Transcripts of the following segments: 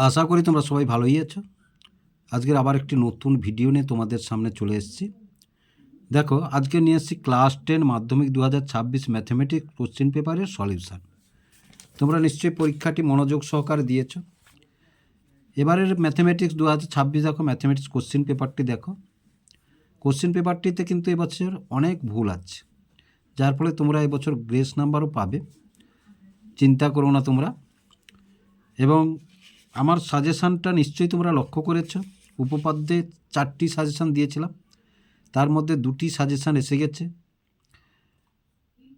আশা করি তোমরা সবাই ভালোই আছো। আজকের আবার একটি নতুন ভিডিও নিয়ে তোমাদের সামনে চলে এসেছি। দেখো, আজকে নিয়ে এসেছি ক্লাস 10 মাধ্যমিক 2026 ম্যাথমেটিক্স কোশ্চেন পেপারের সলিউশান। তোমরা নিশ্চয়ই পরীক্ষাটি মনোযোগ সহকারে দিয়েছো। এবারের ম্যাথমেটিক্স 2026 দেখো, ম্যাথমেটিক্স কোশ্চেন পেপারটি দেখো। কোশ্চেন পেপারটিতে কিন্তু এবছর অনেক ভুল আছে, যার ফলে তোমরা এবছর গ্রেস নাম্বারও পাবে, চিন্তা করো না তোমরা। এবং আমার সাজেশানটা নিশ্চয়ই তোমরা লক্ষ্য করেছো। উপপাদ্যে 4টি সাজেশান দিয়েছিলাম, তার মধ্যে 2টি সাজেশান এসে গেছে।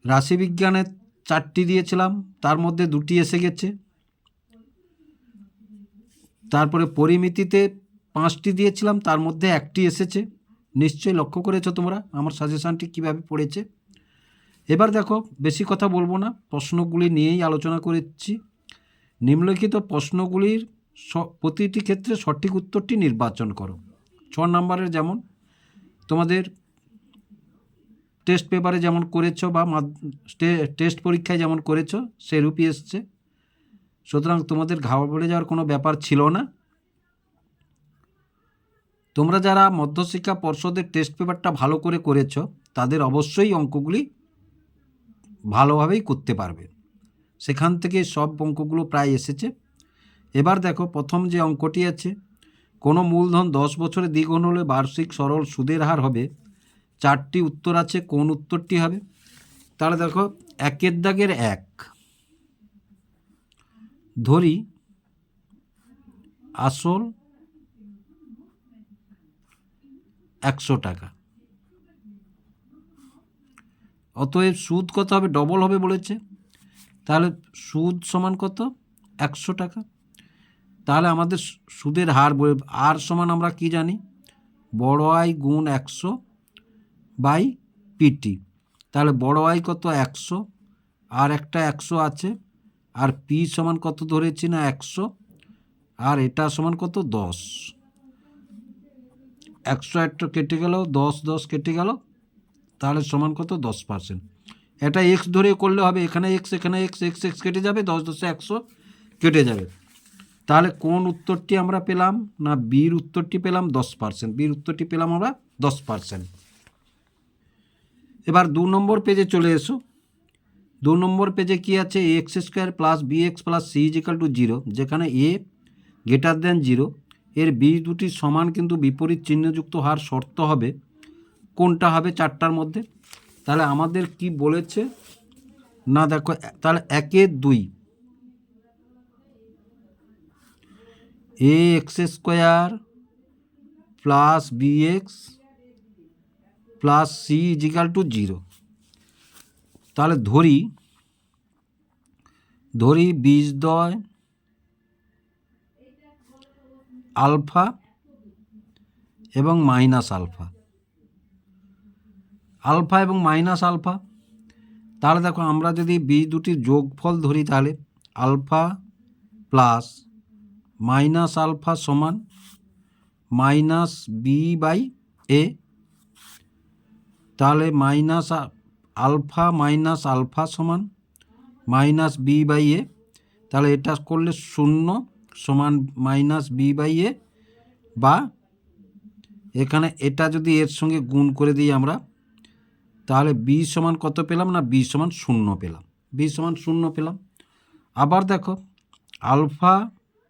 রাশিবিজ্ঞানে 4টি দিয়েছিলাম, তার মধ্যে 2টি এসে গেছে। তারপরে পরিমিতিতে 5টি দিয়েছিলাম, তার মধ্যে 1টি এসেছে। নিশ্চয়ই লক্ষ্য করেছো তোমরা আমার সাজেশানটি কীভাবে পড়েছে। এবার দেখো, বেশি কথা বলবো না, প্রশ্নগুলি নিয়েই আলোচনা করেছি। নিম্নলিখিত প্রশ্নগুলির প্রতিটি ক্ষেত্রে সঠিক উত্তরটি নির্বাচন করো। 6 নম্বরের যেমন তোমাদের টেস্ট পেপারে যেমন করেছো বা টেস্ট পরীক্ষায় যেমন করেছো সেরূপই এসছে, সুতরাং তোমাদের ঘাবড়ে যাওয়ার কোনো ব্যাপার ছিল না। তোমরা যারা মধ্যশিক্ষা পর্ষদের টেস্ট পেপারটা ভালো করে করেছো তাদের অবশ্যই অঙ্কগুলি ভালোভাবেই করতে পারবে, সেখান থেকে সব অঙ্কগুলো প্রায় এসেছে। এবার দেখো, প্রথম যে অঙ্কটি আছে, কোনো মূলধন 10 বছরে দ্বিগুণ হলে বার্ষিক সরল সুদের হার হবে। 4টি উত্তর আছে, কোন উত্তরটি হবে? তাহলে দেখো, 1 দাগের 1 ধরি আসল 100 টাকা, অতএব সুদ কত হবে? ডবল হবে বলেছে, তাহলে সুদ সমান কত? 100 টাকা। তাহলে আমাদের সুদের হার আর সমান আমরা কি জানি? বড় আই গুণ 100 বাই পিটি। তাহলে বড় আই কত? 100, আর একটা 100 আছে, আর পি সমান কত ধরেছি না 100, আর এটা সমান কত? 10। 100 একটা কেটে গেল, 10 কেটে গেল, তাহলে সমান কত? 10%। এটা এক্স ধরে করলে হবে, এখানে এক্স এখানে এক্স, এক্স এক্স কেটে যাবে, 10 10 100 কেটে যাবে। তাহলে কোন উত্তরটি আমরা পেলাম? না বির উত্তরটি পেলাম 10%। বির উত্তরটি পেলাম আমরা 10%। এবার 2 নম্বর পেজে চলে এসো। 2 নম্বর পেজে কি আছে? X square plus B x plus C equal to 0, যেখানে এ গ্রেটার দেন 0, এর বীজ দুটি সমান কিন্তু বিপরীত চিহ্নযুক্ত হওয়ার শর্ত হবে। কোনটা হবে 4টার মধ্যে? তাহলে আমাদের কি বলেছে না দেখো, তাহলে 1 2 A X square plus B x plus C equal to 0। তাহলে ধরি বীজদ্বয় আলফা এবং মাইনাস আলফা, আলফা এবং মাইনাস আলফা। তাহলে দেখো, আমরা যদি বীজ দুটির যোগফল ধরি, তাহলে আলফা প্লাস মাইনাস আলফা সমান মাইনাস বি বাই এ। তাহলে মাইনাস আলফা মাইনাস আলফা সমান মাইনাস বি বাই এ। তাহলে এটা করলে 0 সমান মাইনাস বি বাই এ, বা এখানে এটা যদি এর সঙ্গে গুণ করে দিই আমরা, তাহলে বি সমান কত পেলাম? না বি সমান 0 পেলাম, বি সমান 0 পেলাম। আবার দেখো, আলফা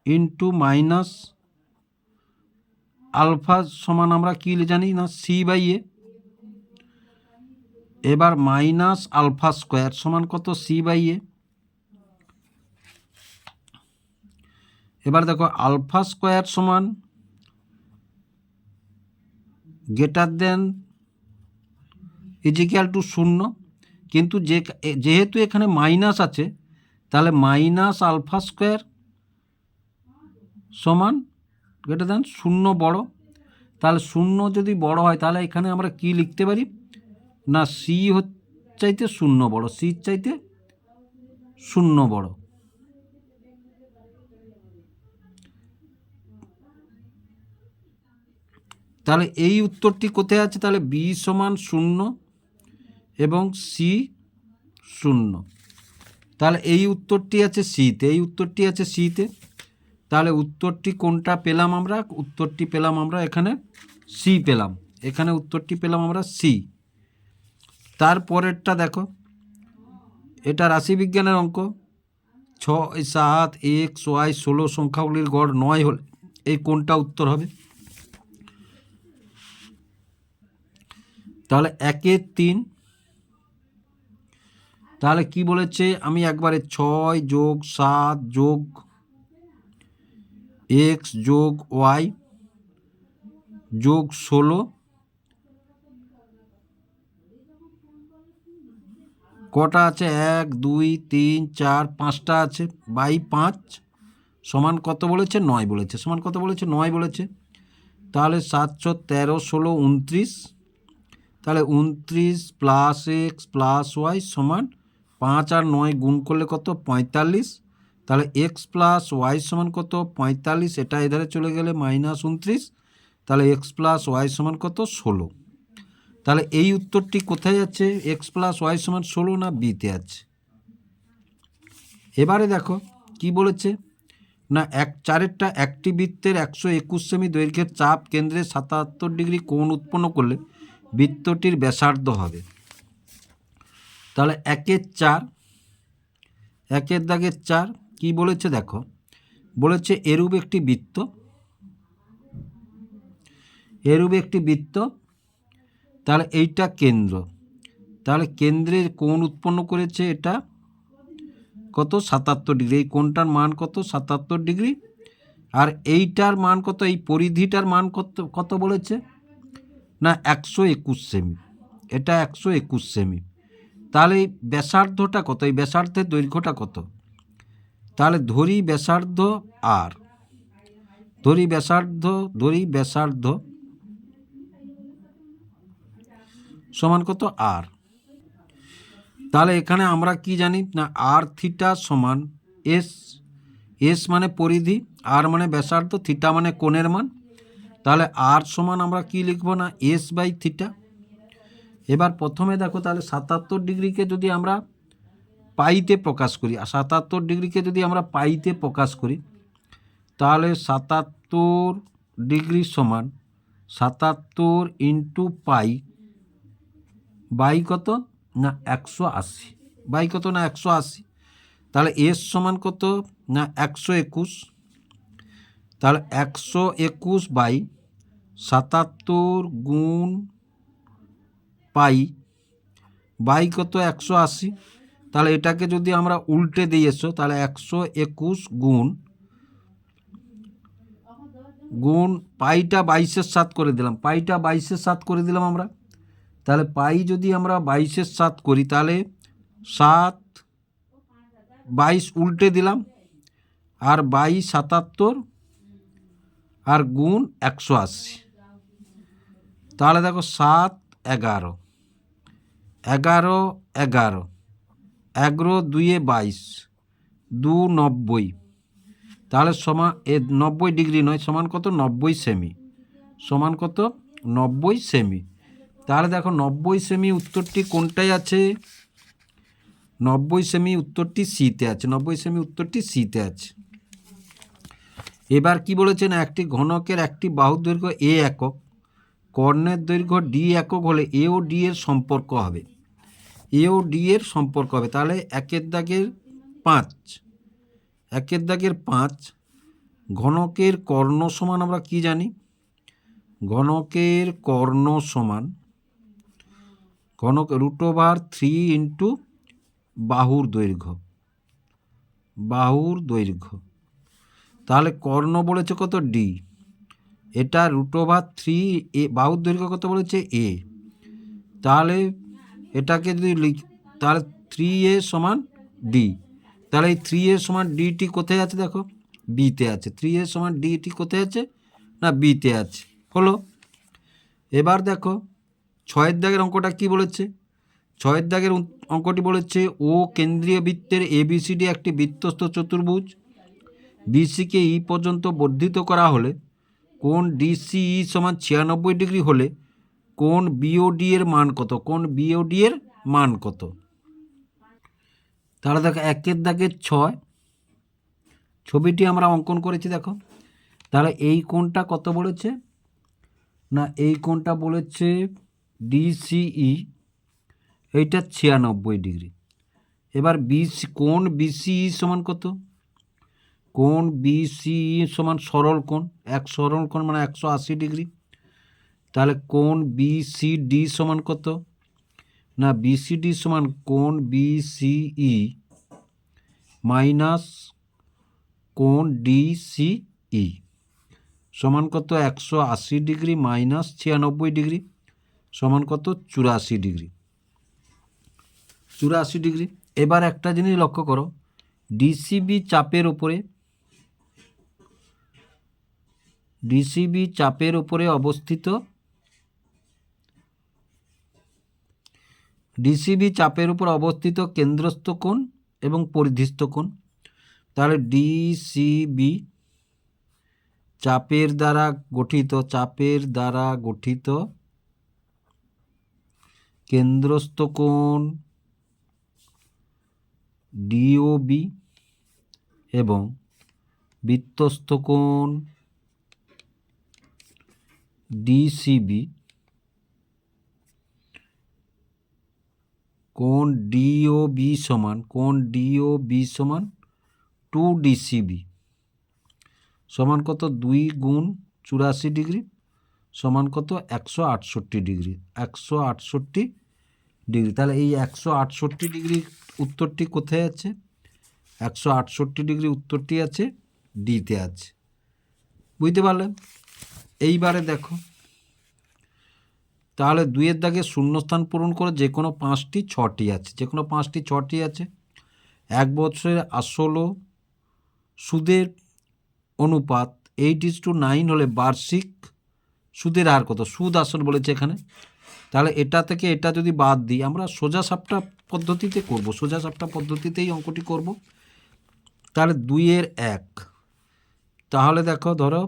ইন্টু মাইনাস আলফা সমান আমরা কি জানি না সি বাই এ। এবার মাইনাস আলফা স্কোয়ার সমান কত? সি বাই এ। এবার দেখো, আলফা স্কোয়ার সমান গ্রেটার দেন ইজিক্যাল টু 0, কিন্তু যেহেতু এখানে মাইনাস আছে, তাহলে মাইনাস আলফা স্কোয়ার সমান গ্রেটার দেন 0 বড়। তাহলে 0 যদি বড় হয়, তাহলে এখানে আমরা কি লিখতে পারি? না সি চাইতে 0 বড়, সি চাইতে 0 বড়। তাহলে এই উত্তরটি কোথায় আছে? তাহলে বি সমান 0 এবং সি 0। তাহলে এই উত্তরটি আছে সিতে, এই উত্তরটি আছে সিতে। তাহলে উত্তরটি কোনটা পেলাম আমরা? উত্তরটি পেলাম আমরা এখানে সি পেলাম, এখানে উত্তরটি পেলাম আমরা সি। তারপরেরটা দেখো, এটা রাশিবিজ্ঞানের অঙ্ক। 6, 7, x, y, 16 সংখ্যাগুলির গড় 9 হলে এই কোনটা উত্তর হবে? তাহলে 1 3, তাহলে কি বলেছে? আমি একবারে 6 যোগ 7 যোগ x যোগ y যোগ 16, কটা আছে? 1 2 3 4 5টা আছে, বাই 5 সমান কত বলেছে? 9 বলেছে। সমান কত বলেছে? 9 বলেছে। তাহলে 7 13 16 29, তাহলে 29 প্লাস এক্স প্লাস ওয়াই সমান 5 আর 9 গুণ করলে কত? 45। তাহলে এক্স প্লাস ওয়াই সমান কত? 45। এটা এধারে চলে গেলে -29, তাহলে এক্স প্লাস ওয়াই সমান কত? 16। তাহলে এই উত্তরটি কোথায় আছে? এক্স প্লাস ওয়াই সমান 16 না বিতে আছে? এবারে দেখো কি বলেছে না, 4টা একটি বৃত্তের 121 সেমি দৈর্ঘ্যের চাপ কেন্দ্রে 77 ডিগ্রি কোণ উৎপন্ন করলে বৃত্তটির ব্যাসার্ধ হবে। তাহলে 1 4, 1 দাগের 4 কি বলেছে? দেখো বলেছে এরূপ একটি বৃত্ত, এরূপ একটি বৃত্ত, তাহলে এইটা কেন্দ্র, তাহলে কেন্দ্রের কোণ উৎপন্ন করেছে এটা কত? 77 ডিগ্রি। এই কোণটার মান কত? 77 ডিগ্রি। আর এইটার মান কত? এই পরিধিটার মান কত বলেছে না? 121 সেমি। এটা 121 সেমি। তাহলে এই ব্যাসার্ধটা কত? এই ব্যাসার্ধের দৈর্ঘ্যটা কত? তাহলে ধরি ব্যাসার্ধ আর, ধরি ব্যাসার্ধ সমান কত? আর। তাহলে এখানে আমরা কি জানি না, আর থিটা সমান এস, এস মানে পরিধি, আর মানে ব্যাসার্ধ, থিটা মানে কোণের মান। তাহলে আর সমান আমরা কি লিখব না? S by theta. এবার প্রথমে দেখো, তাহলে 77 ডিগ্রিকে যদি আমরা পাইতে প্রকাশ করি, আর 77 ডিগ্রিকে যদি আমরা পাইতে প্রকাশ করি, তাহলে 77 ডিগ্রি সমান 77 ইন্টু পাই বাই কত না 180, বাই কত না 180। তাহলে এস সমান কত না 121, তাহলে 121 বাই 77 গুণ পাই বাই কত? 180। তাহলে এটাকে যদি আমরা উল্টে দিয়ে এসো, তাহলে 121 গুণ পাইটা 22/7 করে দিলাম, পাইটা 22/7 করে দিলাম আমরা। তাহলে পাই যদি আমরা 22/7 করি, তাহলে 7 22 উল্টে দিলাম, আর 22 77 আর গুণ 180। তাহলে দেখো 7 11 11 11 11 2 22 2 90, তাহলে সমান 90 ডিগ্রি নয়, সমান কত? 90 সেমি। সমান কত? 90 সেমি। তাহলে দেখো 90 সেমি উত্তরটি কোনটায় আছে? 90 সেমি উত্তরটি সিতে আছে, 90 সেমি উত্তরটি সিতে আছে। এবার কি বলেছে না, একটি ঘনকের একটি বাহুর দৈর্ঘ্য এ একক, কর্ণের দৈর্ঘ্য ডি একক হলে এ ও ডি এর সম্পর্ক হবে, এ ও ডি এর সম্পর্ক হবে। তাহলে 1 দাগের 5, 1 দাগের 5, ঘনকের কর্ণ সমান আমরা কি জানি? ঘনকের কর্ণ সমান ঘনক √3 ইন্টু বাহুর দৈর্ঘ্য, বাহুর দৈর্ঘ্য। তাহলে কর্ণ বলেছে কত? ডি, এটা √3, এ বাহুর দৈর্ঘ্য কত বলেছে? এ। তাহলে এটাকে যদি তাহলে 3a সমান ডি। তাহলে এই 3a সমান ডিটি কোথায় আছে? দেখো বিতে আছে। 3a সমান ডিটি কোথায় আছে না? বিতে আছে। হলো। এবার দেখো 6 দাগের অঙ্কটা কি বলেছে? 6 দাগের অঙ্কটি বলেছে ও কেন্দ্রীয় বৃত্তের এবিসিডি একটি বৃত্তস্থ চতুর্ভুজ, বিসিকে ই পর্যন্ত বর্ধিত করা হলে কোণ ডিসিই সমান 96 ডিগ্রি হলে কোণ বিওডি এর মান কত? কোণ বিওডি এর মান কত? তাহলে দেখো 1 দাগের 6, ছবিটি আমরা অঙ্কন করেছি দেখো। তাহলে এই কোণটা কত বলেছে না, এই কোণটা বলেছে ডিসিই, এইটা 96 ডিগ্রি। এবার কোণ বিসিই সমান কত? কোণ বিসিই সমান সরল কোণ, এক সরল কোণ মানে 180 ডিগ্রি। তাহলে কোণ বিসিডি সমান কত না, বিসিডি সমান কোণ বিসিই মাইনাস কোণ ডিসিই সমান কত? 180 ডিগ্রি মাইনাস 96 ডিগ্রি সমান কত? 84 ডিগ্রি। 84 ডিগ্রি। এবার একটা জিনিস লক্ষ্য করো, ডিসিবি চাপের উপরে অবস্থিত কেন্দ্রস্থ কোণ এবং পরিধিস্থ কোণ। তাহলে ডিসিবি চাপের দ্বারা গঠিত কেন্দ্রস্থ কোণ ডিওবি এবং বৃত্তস্থ কোণ ডিসিবি, কোণ ডিওবি সমান 2 ডিসিবি সমান কত? 2 গুণ 84 ডিগ্রি সমান কত? 168 ডিগ্রি। 168 ডিগ্রি। তাহলে এই 168 ডিগ্রি উত্তরটি কোথায় আছে? 168 ডিগ্রি উত্তরটি আছে ডিতে আছে। বুঝতে পারলেন? এইবারে দেখো, তাহলে 2-এর দাগে শূন্যস্থান পূরণ করে যে কোনো 6টি আছে। 1 বছরের আসল ও সুদের অনুপাত 8:9 হলে বার্ষিক সুদের হার কত? সুদ আসল বলেছে এখানে। তাহলে এটা থেকে এটা যদি বাদ দিই, আমরা সোজা সাপটা পদ্ধতিতেই অঙ্কটি করব। তাহলে 2-এর 1, তাহলে দেখো, ধরো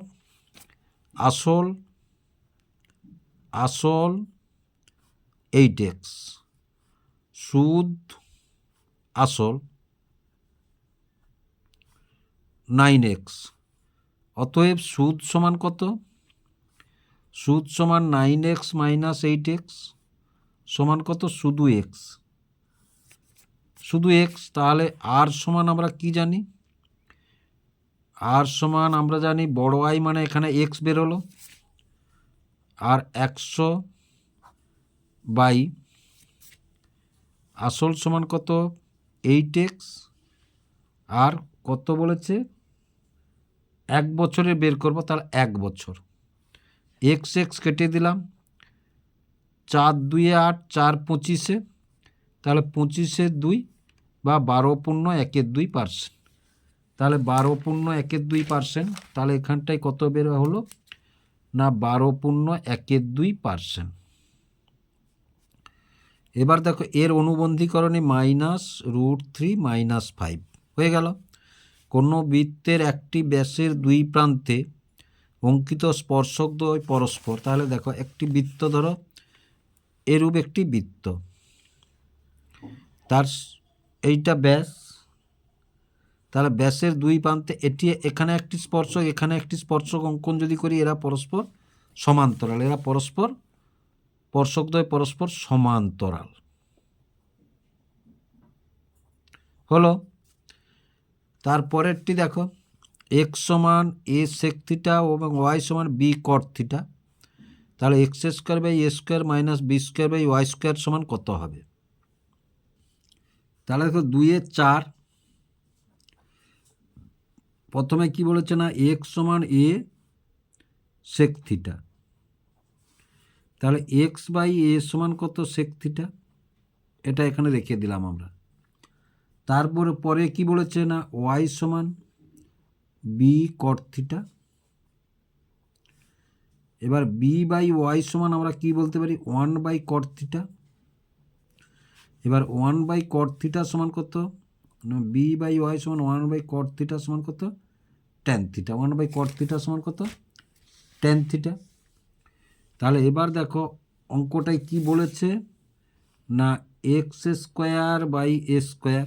আসল 8x, সুদ আসল 9x। অতএব সুদ সমান কত? সুদ সমান 9x মাইনাস 8x সমান কত? শুধু x। তাহলে আর সমান আমরা কি জানি? আর সমান আমরা জানি বড় আই মানে এখানে x বেরোলো, আর 100 বাই আসল সমান কত? 8x, আর কত বলেছে? 1 বছরে বের করব, তাহলে 1 বছর। x কেটে দিলাম, 4 2 8, 4 25, তাহলে 25-2 বা 12.12%। তাহলে 12.12%, তাহলে এখানটায় কত বের হলো না, 12.12%। এবার দেখো, এর অনুবন্ধীকরণে -√3 -5 হয়ে গেল। কোনো বৃত্তের একটি ব্যাসের 2 প্রান্তে অঙ্কিত স্পর্শকদ্বয় পরস্পর। তাহলে দেখো, একটি বৃত্ত ধরো, এরূপ একটি বৃত্ত, তার এইটা ব্যাস। তাহলে ব্যাসের 2 প্রান্তে এখানে একটি স্পর্শক অঙ্কন যদি করি, এরা পরস্পর সমান্তরাল, স্পর্শকদ্বয় পরস্পর সমান্তরাল হলো। তারপরেরটি দেখো, x সমান a sec থিটা এবং y সমান b cot থিটা। তাহলে x² by a square minus b² by y square সমান কত হবে? তাহলে দেখো, 2-এর 4, প্রথমে কি বলেছে না, x সমান a sec থিটা। তাহলে x বাই a সমান কত? sec theta. এটা এখানে রেখে দিলাম আমরা। তারপরে পরে কি বলেছে না, y সমান b cot থিটা। এবার b বাই y সমান আমরা কি বলতে পারি? 1 বাই cot থিটা। এবার 1 বাই cot থিটা সমান কত? b বাই y সমান 1 বাই cot থিটা সমান কত? tan theta. 1 by cot theta সমান কত? tan theta. তাহলে এবার দেখো, অঙ্কটায় কি বলেছে না, x² by a square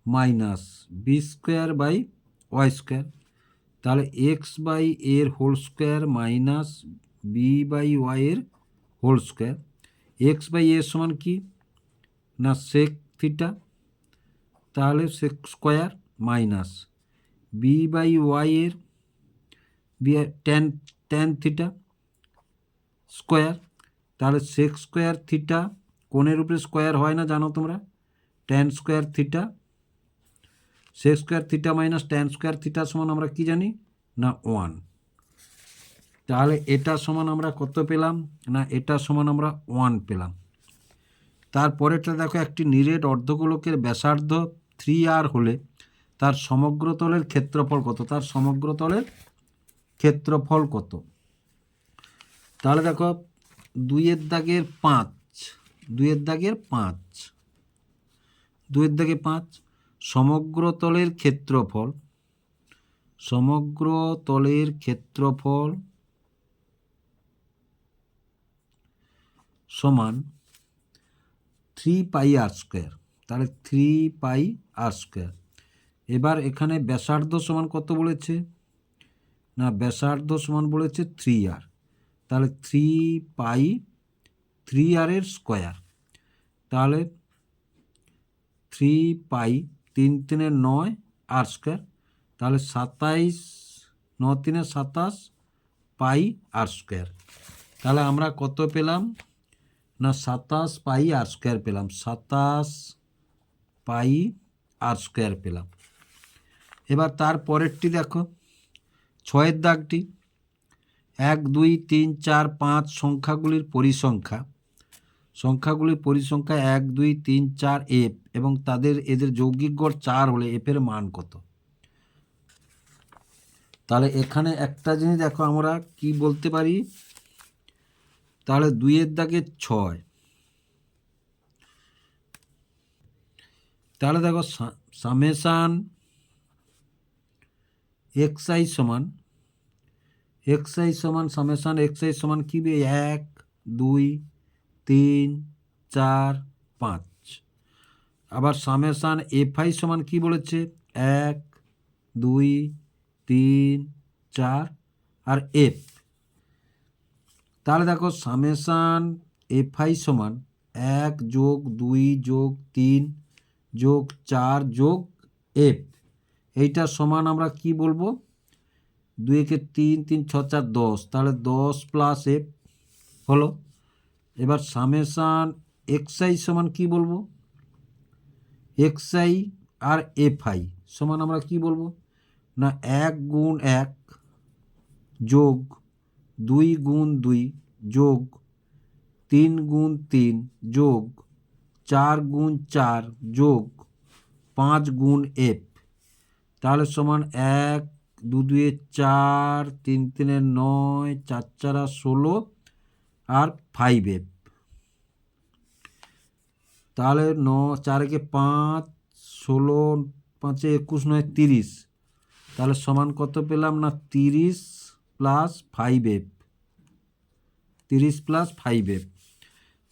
minus b² by y square, তাহলে এক্স বাই এর whole square minus B by y এর হোল স্কোয়ার। এক্স বাই এর সমান কি না সেক থিটা, তাহলে sec square minus B by y এর ট্যান ট্যান থিটা স্কোয়ার, তাহলে সেক স্কোয়ার থিটা কোণের উপরে স্কোয়ার হয় না জানো তোমরা, tan square theta, sec square theta minus tan square theta সমান আমরা কি জানি না 1। তাহলে এটা সমান আমরা কত পেলাম না এটা সমান আমরা 1 পেলাম। তারপরেটা দেখো, একটি নিরেট অর্ধগোলকের ব্যাসার্ধ 3r হলে তার সমগ্র তলের ক্ষেত্রফল কত, তার সমগ্র তলের ক্ষেত্রফল কত। তাহলে দেখো 2-এর দাগের 5, 2-এর দাগের 5, 2-এর দাগে 5 সমগ্র তলের ক্ষেত্রফল, সমগ্র তলের ক্ষেত্রফল সমান 3 পাই আর স্কোয়ার, তাহলে 3 পাই আর স্কোয়ার। এবার এখানে ব্যাসার্ধ সমান কত বলেছে না ব্যাসার্ধ সমান বলেছে 3r, তাহলে 3 পাই 3r এর স্কোয়ার, তাহলে 3 পাই 3 × 9 আর স্কোয়ার, তাহলে 27 9 × 3 = 27 পাই আর স্কোয়ার। তাহলে আমরা কত পেলাম না 27 পাই আর স্কোয়ার পেলাম, 27 পাই আর স্কোয়ার পেলাম। এবার তার পরেরটি দেখো 6-এর দাগটি, 1 2 3 4 5 সংখ্যাগুলির পরিসংখ্যা, সংখ্যাগুলির পরিসংখ্যা 1 2 3 4 এফ এবং এদের যৌগিক গড় 4 হলে এফের মান কত। তাহলে এখানে একটা জিনিস দেখো আমরা কি বলতে পারি, তাহলে 2-এর দাগে 6, তাহলে দেখো সামেশান xi সমান সামেশান xi সমান কি 1 2 3 4 5, আবার সামেশান fi সমান কি বলেছে 1 2 3 4 আর f। তাহলে দেখো সামেশান fi সমান 1 যোগ 2 যোগ 3 যোগ 4 যোগ f, এইটা সমান আমরা কি বলবো 2 × 3 3 6 4 10, তাহলে 10 প্লাস এফ হলো। এবার সামেশান xi সমান কি বলবো xi আর fi সমান আমরা কি বলবো না 1 গুণ 1 যোগ 2 গুণ 2 যোগ 3 গুণ 3 যোগ 4 গুণ 4 যোগ 5 গুণ এফ, তাহলে সমান 1 2 2 4 3 3 9 4 4 16 আর 5f, তাহলে 4 × 5 16 5 21 9 30, তাহলে সমান কত পেলাম না 30 প্লাস 5f, 30 প্লাস 5f।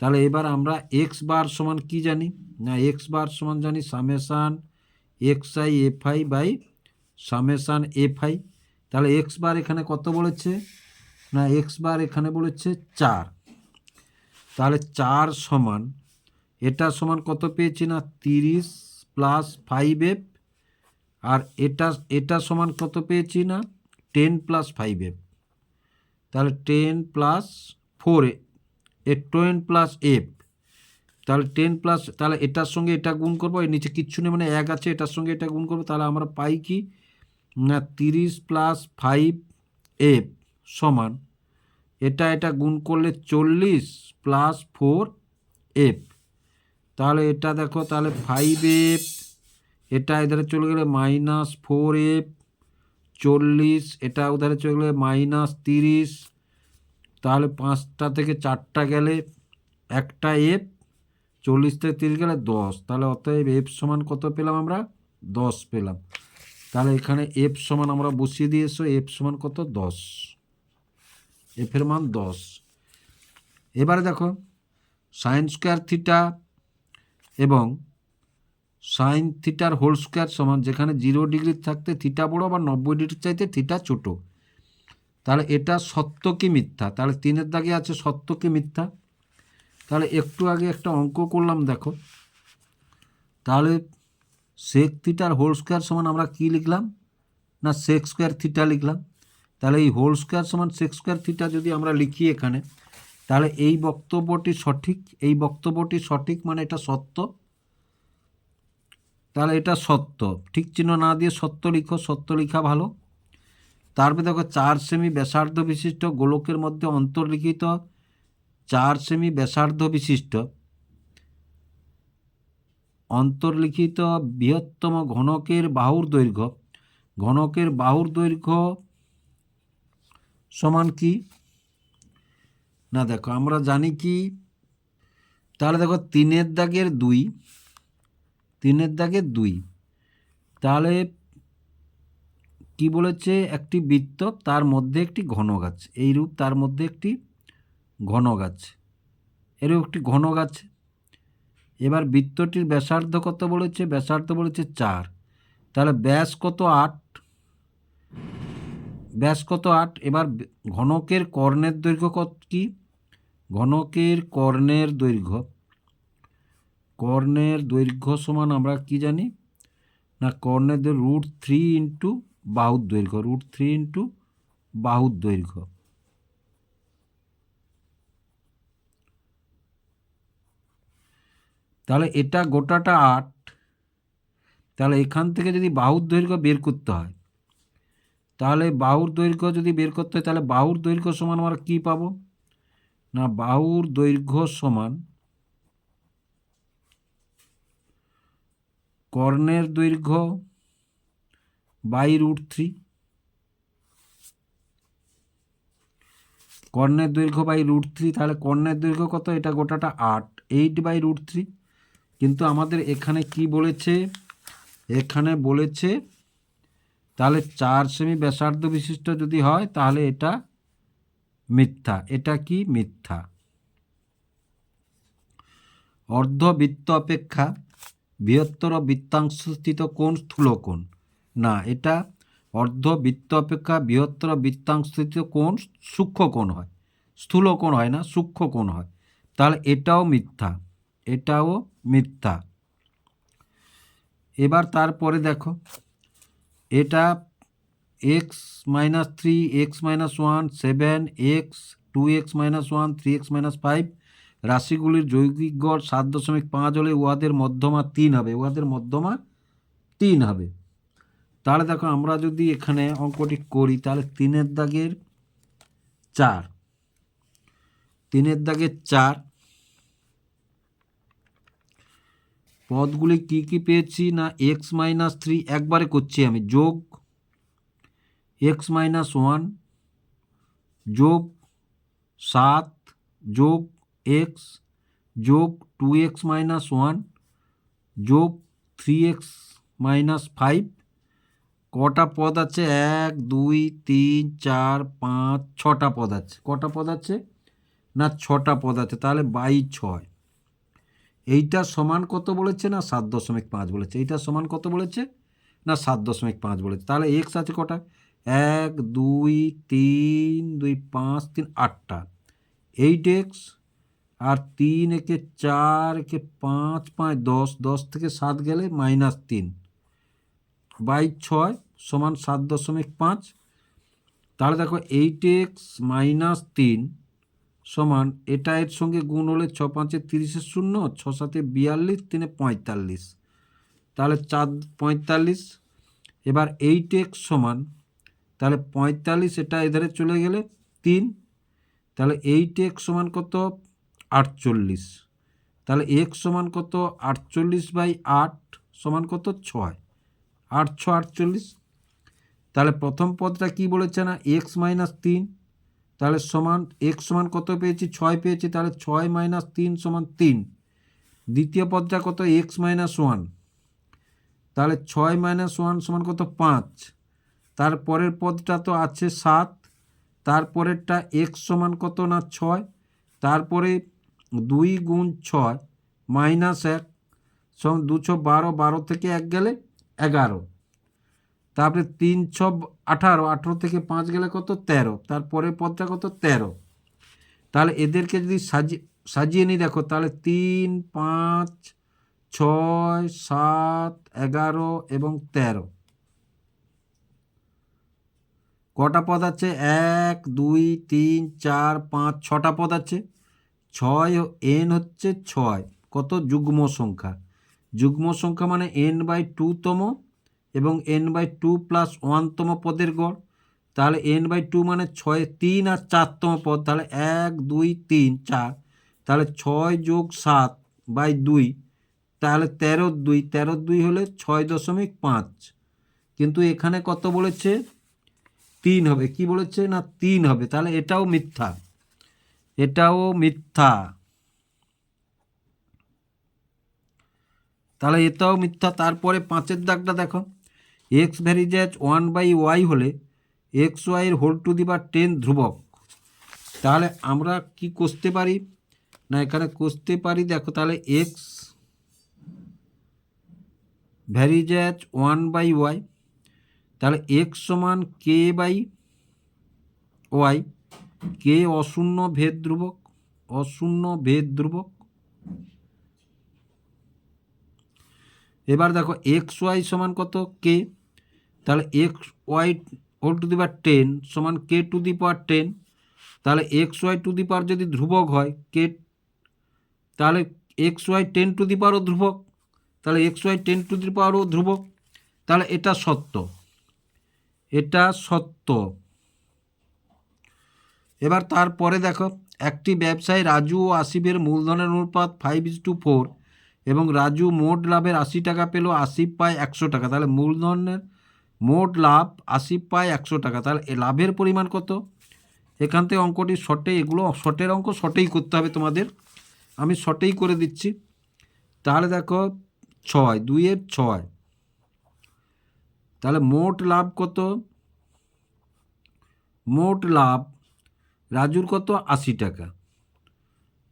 তাহলে এবার আমরা এক্স বার সমান কি জানি না এক্স বার সমান জানি summation xi fi by summation fi। তাহলে এক্স বার এখানে কত বলেছে না এক্স বার এখানে বলেছে 4, তাহলে 4 সমান এটা সমান কত পেয়েছি না 30 প্লাস 5f, আর এটা সমান কত পেয়েছি না 10 প্লাস 5f, তাহলে 10 প্লাস 4 20 প্লাস এফ, তাহলে 10 প্লাস, তাহলে এটার সঙ্গে এটা গুণ করবো, এর নিচে কিচ্ছু নেই মানে 1 আছে, এটার সঙ্গে এটা গুণ করবো, তাহলে আমরা পাই কি না 30 প্লাস 5f সমান এটা গুণ করলে 40 প্লাস 4f, তাহলে এটা দেখো তাহলে 5f, এটা এধারে চলে গেলে মাইনাস 4f, 40 এটা উধারে চলে গেলে মাইনাস 30, তাহলে 5টা থেকে 4টা গেলে একটা এফ, 40 থেকে 30 গেলে 10, তাহলে অতএব এফ সমান কত পেলাম আমরা 10 পেলাম। তাহলে এখানে এফ সমান আমরা বসিয়ে দিয়েছো, এফ সমান কত 10, এফের মান 10। এবারে দেখো সাইন স্কোয়ার থিটা এবং সাইন থিটার হোল স্কোয়ার সমান, যেখানে 0 ডিগ্রি থাকতে থিটা বড়, আবার 90 ডিগ্রির চাইতে থিটা ছোট। তাহলে এটা সত্য কি মিথ্যা? তাহলে 3-এর দাগে আছে সত্য কি মিথ্যা। তাহলে একটু আগে একটা অঙ্ক করলাম, দেখো। তাহলে সেক থিটার হোল স্কোয়ার সমান আমরা কি লিখলাম? না সেক স্কোয়ার থিটা লিখলাম। তাহলে এই হোল স্কোয়ার সমান সেক স্কোয়ার থিটা যদি আমরা লিখি এখানে, তাহলে এই বক্তব্যটি সঠিক, এই বক্তব্যটি সঠিক, মানে এটা সত্য। তাহলে এটা সত্য, ঠিক চিহ্ন না দিয়ে সত্য লিখো, সত্য লেখা ভালো। তারপরে দেখো 4 সেমি ব্যাসার্ধ বিশিষ্ট গোলকের মধ্যে অন্তর্লিখিত 4 সেমি ব্যাসার্ধ বিশিষ্ট অন্তর্লিখিত বৃহত্তম ঘনকের বাহুর দৈর্ঘ্য সমান কি? না দেখো আমরা জানি কি, তাহলে দেখো 3-এর দাগের 2, তাহলে কি বলেছে? একটি বৃত্ত, তার মধ্যে একটি ঘনক আছে, এইরূপ তার মধ্যে একটি ঘনক আছে, এরূপ একটি ঘনক আছে। এবার বৃত্তটির ব্যাসার্ধ কত বলেছে? ব্যাসার্ধ বলেছে 4। তাহলে ব্যাস কত? 8। এবার ঘনকের কর্ণের দৈর্ঘ্য কত কি? ঘনকের কর্ণের দৈর্ঘ্য সমান আমরা কি জানি? না কর্ণের দৈর্ঘ্য √3 ইন্টু বাহুর দৈর্ঘ্য, √3 ইন্টু বাহুর দৈর্ঘ্য। তাহলে এটা গোটাটা 8। তাহলে এখান থেকে যদি বাহুর দৈর্ঘ্য বের করতে হয়, তাহলে বাহুর দৈর্ঘ্য যদি বের করতে হয়, তাহলে বাহুর দৈর্ঘ্য সমান আমরা কী পাবো? না বাহুর দৈর্ঘ্য সমান কর্ণের দৈর্ঘ্য বাই √3। কর্ণের দৈর্ঘ্য বাই √3। তাহলে কর্ণের দৈর্ঘ্য কত? এটা গোটাটা 8/√3। কিন্তু আমাদের এখানে কি বলেছে? এখানে বলেছে তাহলে 4 সেমি ব্যাসার্ধ বিশিষ্ট যদি হয়, তাহলে এটা মিথ্যা। এটা কি? মিথ্যা। অর্ধবৃত্ত অপেক্ষা বৃহত্তর বৃত্তাংশস্থিত কোণ স্থূলকোণ। না, এটা অর্ধবৃত্ত অপেক্ষা বৃহত্তর বৃত্তাংশস্থিত কোণ সূক্ষ্মকোণ হয়, স্থূলকোণ হয় না, সূক্ষ্মকোণ হয়। তাহলে এটাও মিথ্যা। এবার তারপরে দেখো, এটা x-3, x-1, 7, x, 2x - 1, 3x - 5 রাশিগুলির যৌগিক গড় 7.5 হলে উহাদের মধ্যমা 3 হবে। তাহলে দেখো আমরা যদি এখানে অঙ্কটি করি, তাহলে 3-এর দাগের 4 পদগুলি কি কি পেয়েছি? না x-3 একবারে করছি আমি, যোগ x-1 যোগ 7 যোগ x যোগ 2x - 1 যোগ 3x - 5। কটা পদ আছে? 1 2 3 4 5 6টা পদ আছে। কটা পদ আছে? না 6টা পদ আছে। তাহলে বাই 6। এইটা সমান কত বলেছে? না 7.5 বলেছে। এইটা সমান কত বলেছে? না 7.5 বলেছে। তাহলে এক্স আছে কটা? 1 2 3 2 5 3 8টা। 8x আর 3 একে 4 একে 5 5 10, 10 থেকে 7 গেলে -3 বাই 6 সমান 7.5। তাহলে দেখো 8x - 3 সমান, এটা এর সঙ্গে গুণ হলে 6 5 30 0, 6 7 42, 3 45। তাহলে 4 45। এবার 8x সমান, তাহলে 45 এটা এধারে চলে গেলে 3। তাহলে 8x সমান কত? 48। তাহলে x সমান কত? 48/8 সমান কত? 6। 8 6 48। তাহলে প্রথম পদটা কি বলেছে? না x - 3। তাহলে সমান x সমান কত পেয়েছি? 6 পেয়েছি। তাহলে 6 - 3 সমান 3। দ্বিতীয় পদটা কত? x - 1। তাহলে 6 - 1 সমান কত? 5। তারপরের পদটা তো আছে 7। তারপরেরটা x সমান কত? না 6। তারপরে 2 × 6 - 1 সমান 212, 12 থেকে 1 গেলে 11, তারপরে 3×18, 18 থেকে 5 গেলে কত 13, তারপরে পদটা কত 13। তাহলে এদেরকে যদি সাজিয়ে নিই দেখো, তাহলে 3, 5, 6, 7, 11 এবং 13 কটা পদ আছে? 1, 2, 3, 4, 5, 6টা পদ আছে। 6 n হচ্ছে 6 কত যুগ্ম সংখ্যা। যুগ্ম সংখ্যা মানে n/2 তম এবং n/2 + 1তম পদের গড়। তাহলে n/2 মানে 6, 3 আর 4তম পদ, তাহলে 1, 2, 3, 4, তাহলে 6 + 7/2, তাহলে 13/2, 13/2 হলে 6.5। কিন্তু এখানে কত বলেছে? 3 হবে। কি বলেছে? না 3 হবে। তাহলে এটাও মিথ্যা, এটাও মিথ্যা। তাহলে এটাও মিথ্যা। তারপরে 5-এর দাগটা দেখো, এক্স ভ্যারিজেজ 1/y হলে এক্স ওয়াইয়ের হোল টু দি পাওয়ার 10 ধ্রুবক। তাহলে আমরা কি করতে পারি? না এখানে করতে পারি দেখো, তাহলে এক্স ভ্যারিজেজ 1/y, তাহলে এক্স সমান k/y, কে অশূন্য ভেদ ধ্রুবক, অশূন্য ভেদ ধ্রুবক। এবার দেখো এক্স ওয়াই সমান কত? কে, তাহলে X Y whole to the power 10 সমান কে টু দি পাওয়ার 10। তাহলে X Y to the power যদি ধ্রুবক হয় কে, তাহলে এক্স ওয়াই 10 টু দি পাওয়ারও ধ্রুবক, তাহলে এক্স ওয়াই 10 টু দি পাওয়ারও ধ্রুবক। তাহলে এটা সত্য, এটা সত্য। এবার তারপরে দেখো, একটি ব্যবসায়ী রাজু ও আসিফের মূলধনের অনুপাত 5:4 এবং রাজু মোট লাভের 80 টাকা পেল, আসিফ পায় 100 টাকা। তাহলে মূলধনের মোট লাভ, আসিফ পায় 100 টাকা। তাহলে এ লাভের পরিমাণ কত? এখান থেকে অঙ্কটি শর্টে, এগুলো শর্টের অঙ্ক শর্টেই করতে হবে তোমাদের, আমি শর্টেই করে দিচ্ছি। তাহলে দেখো 6, 2-এর 6, তাহলে মোট লাভ কত? মোট লাভ রাজুর কত? 80 টাকা,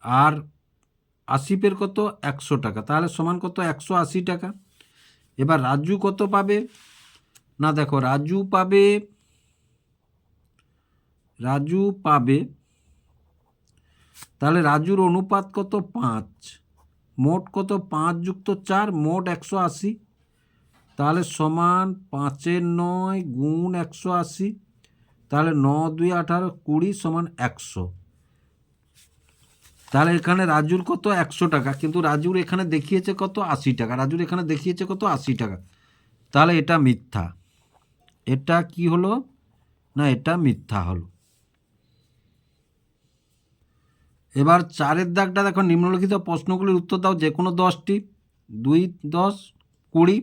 আর আসিফের কত? 100 টাকা। তাহলে সমান কত? 180 টাকা। এবার রাজু কত পাবে? না দেখো রাজু পাবে, তাহলে রাজুর অনুপাত কত? 5, মোট কত? 5 + 4, মোট 180। তাহলে সমান 5-9 গুণ 180, তাহলে 9, 2, 18, 20 সমান 100। তাহলে এখানে রাজুর কত? 100 টাকা, কিন্তু রাজুর এখানে দেখিয়েছে কত? 80 টাকা। রাজুর এখানে দেখিয়েছে কত? 80 টাকা। তাহলে এটা মিথ্যা। এটা কি হলো? না এটা মিথ্যা হলো। এবার 4-এর দাগটা দেখো, নিম্নলিখিত প্রশ্নগুলির উত্তর দাও যে কোনো 10টি। 2, 10, 20।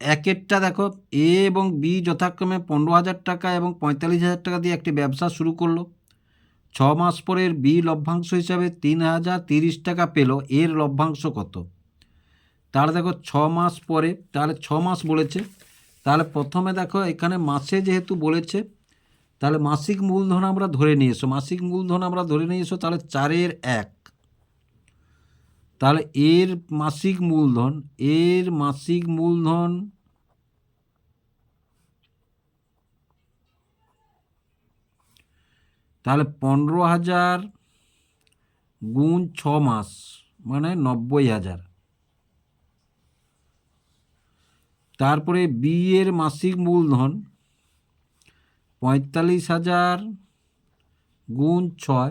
1-এরটা দেখো, এ এবং বি যথাক্রমে 15,000 টাকা এবং 45,000 টাকা দিয়ে একটি ব্যবসা শুরু করলো। 6 মাস পরে বি লভ্যাংশ হিসাবে 3,030 টাকা পেল, এর লভ্যাংশ কত? তাহলে দেখো 6 মাস পরে, তাহলে 6 মাস বলেছে, তাহলে প্রথমে দেখো এখানে মাসে যেহেতু বলেছে, তাহলে মাসিক মূলধন আমরা ধরে নিয়ে এসো, মাসিক মূলধন আমরা ধরে নিয়ে এসো। তাহলে 4-এর 1, তাহলে এর মাসিক মূলধন, এর মাসিক মূলধন তাহলে 15,000 গুণ 6 মাস মানে 90,000। তারপরে বি এর মাসিক মূলধন 45,000 গুণ 6,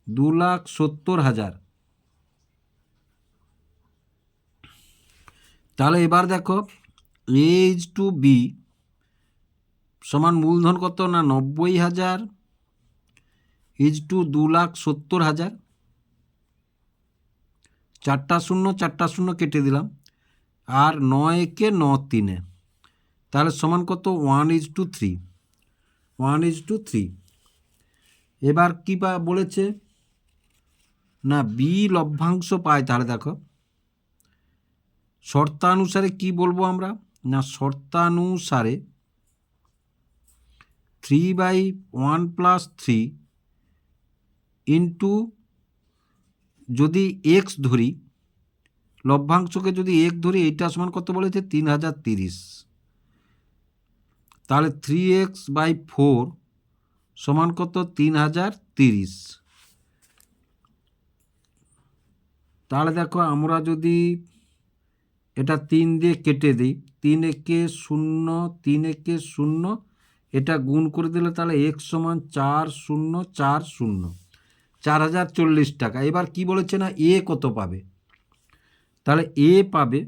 2,70,000। তাহলে এবার দেখো এ ইজ টু বি সমান মূলধন কত? না 90,000 ইজ টু 2,70,000। 4টা শূন্য 4টা শূন্য কেটে দিলাম, আর 9 একে 9 3, তাহলে সমান কত? 1:3, 1:3। এবার কী বলেছে? না বি লভ্যাংশ পায়। তাহলে দেখো শর্তানুসারে কি বলবো আমরা? না শর্তানুসারে 3/1 + 3 ইন্টু, যদি এক্স ধরি লভ্যাংশকে যদি 1 ধরি, এইটা সমান কত বলেছে 3030। তাহলে 3x/4 সমান কত 3030। তাহলে দেখো আমরা যদি এটা 3 দিয়ে কেটে দিই, 3 একে 0, 3 একে 0, এটা গুণ করে দিলে তাহলে x সমান 4040, 4040 টাকা। এবার কি বলেছে না এ কত পাবে, তাহলে এ পাবে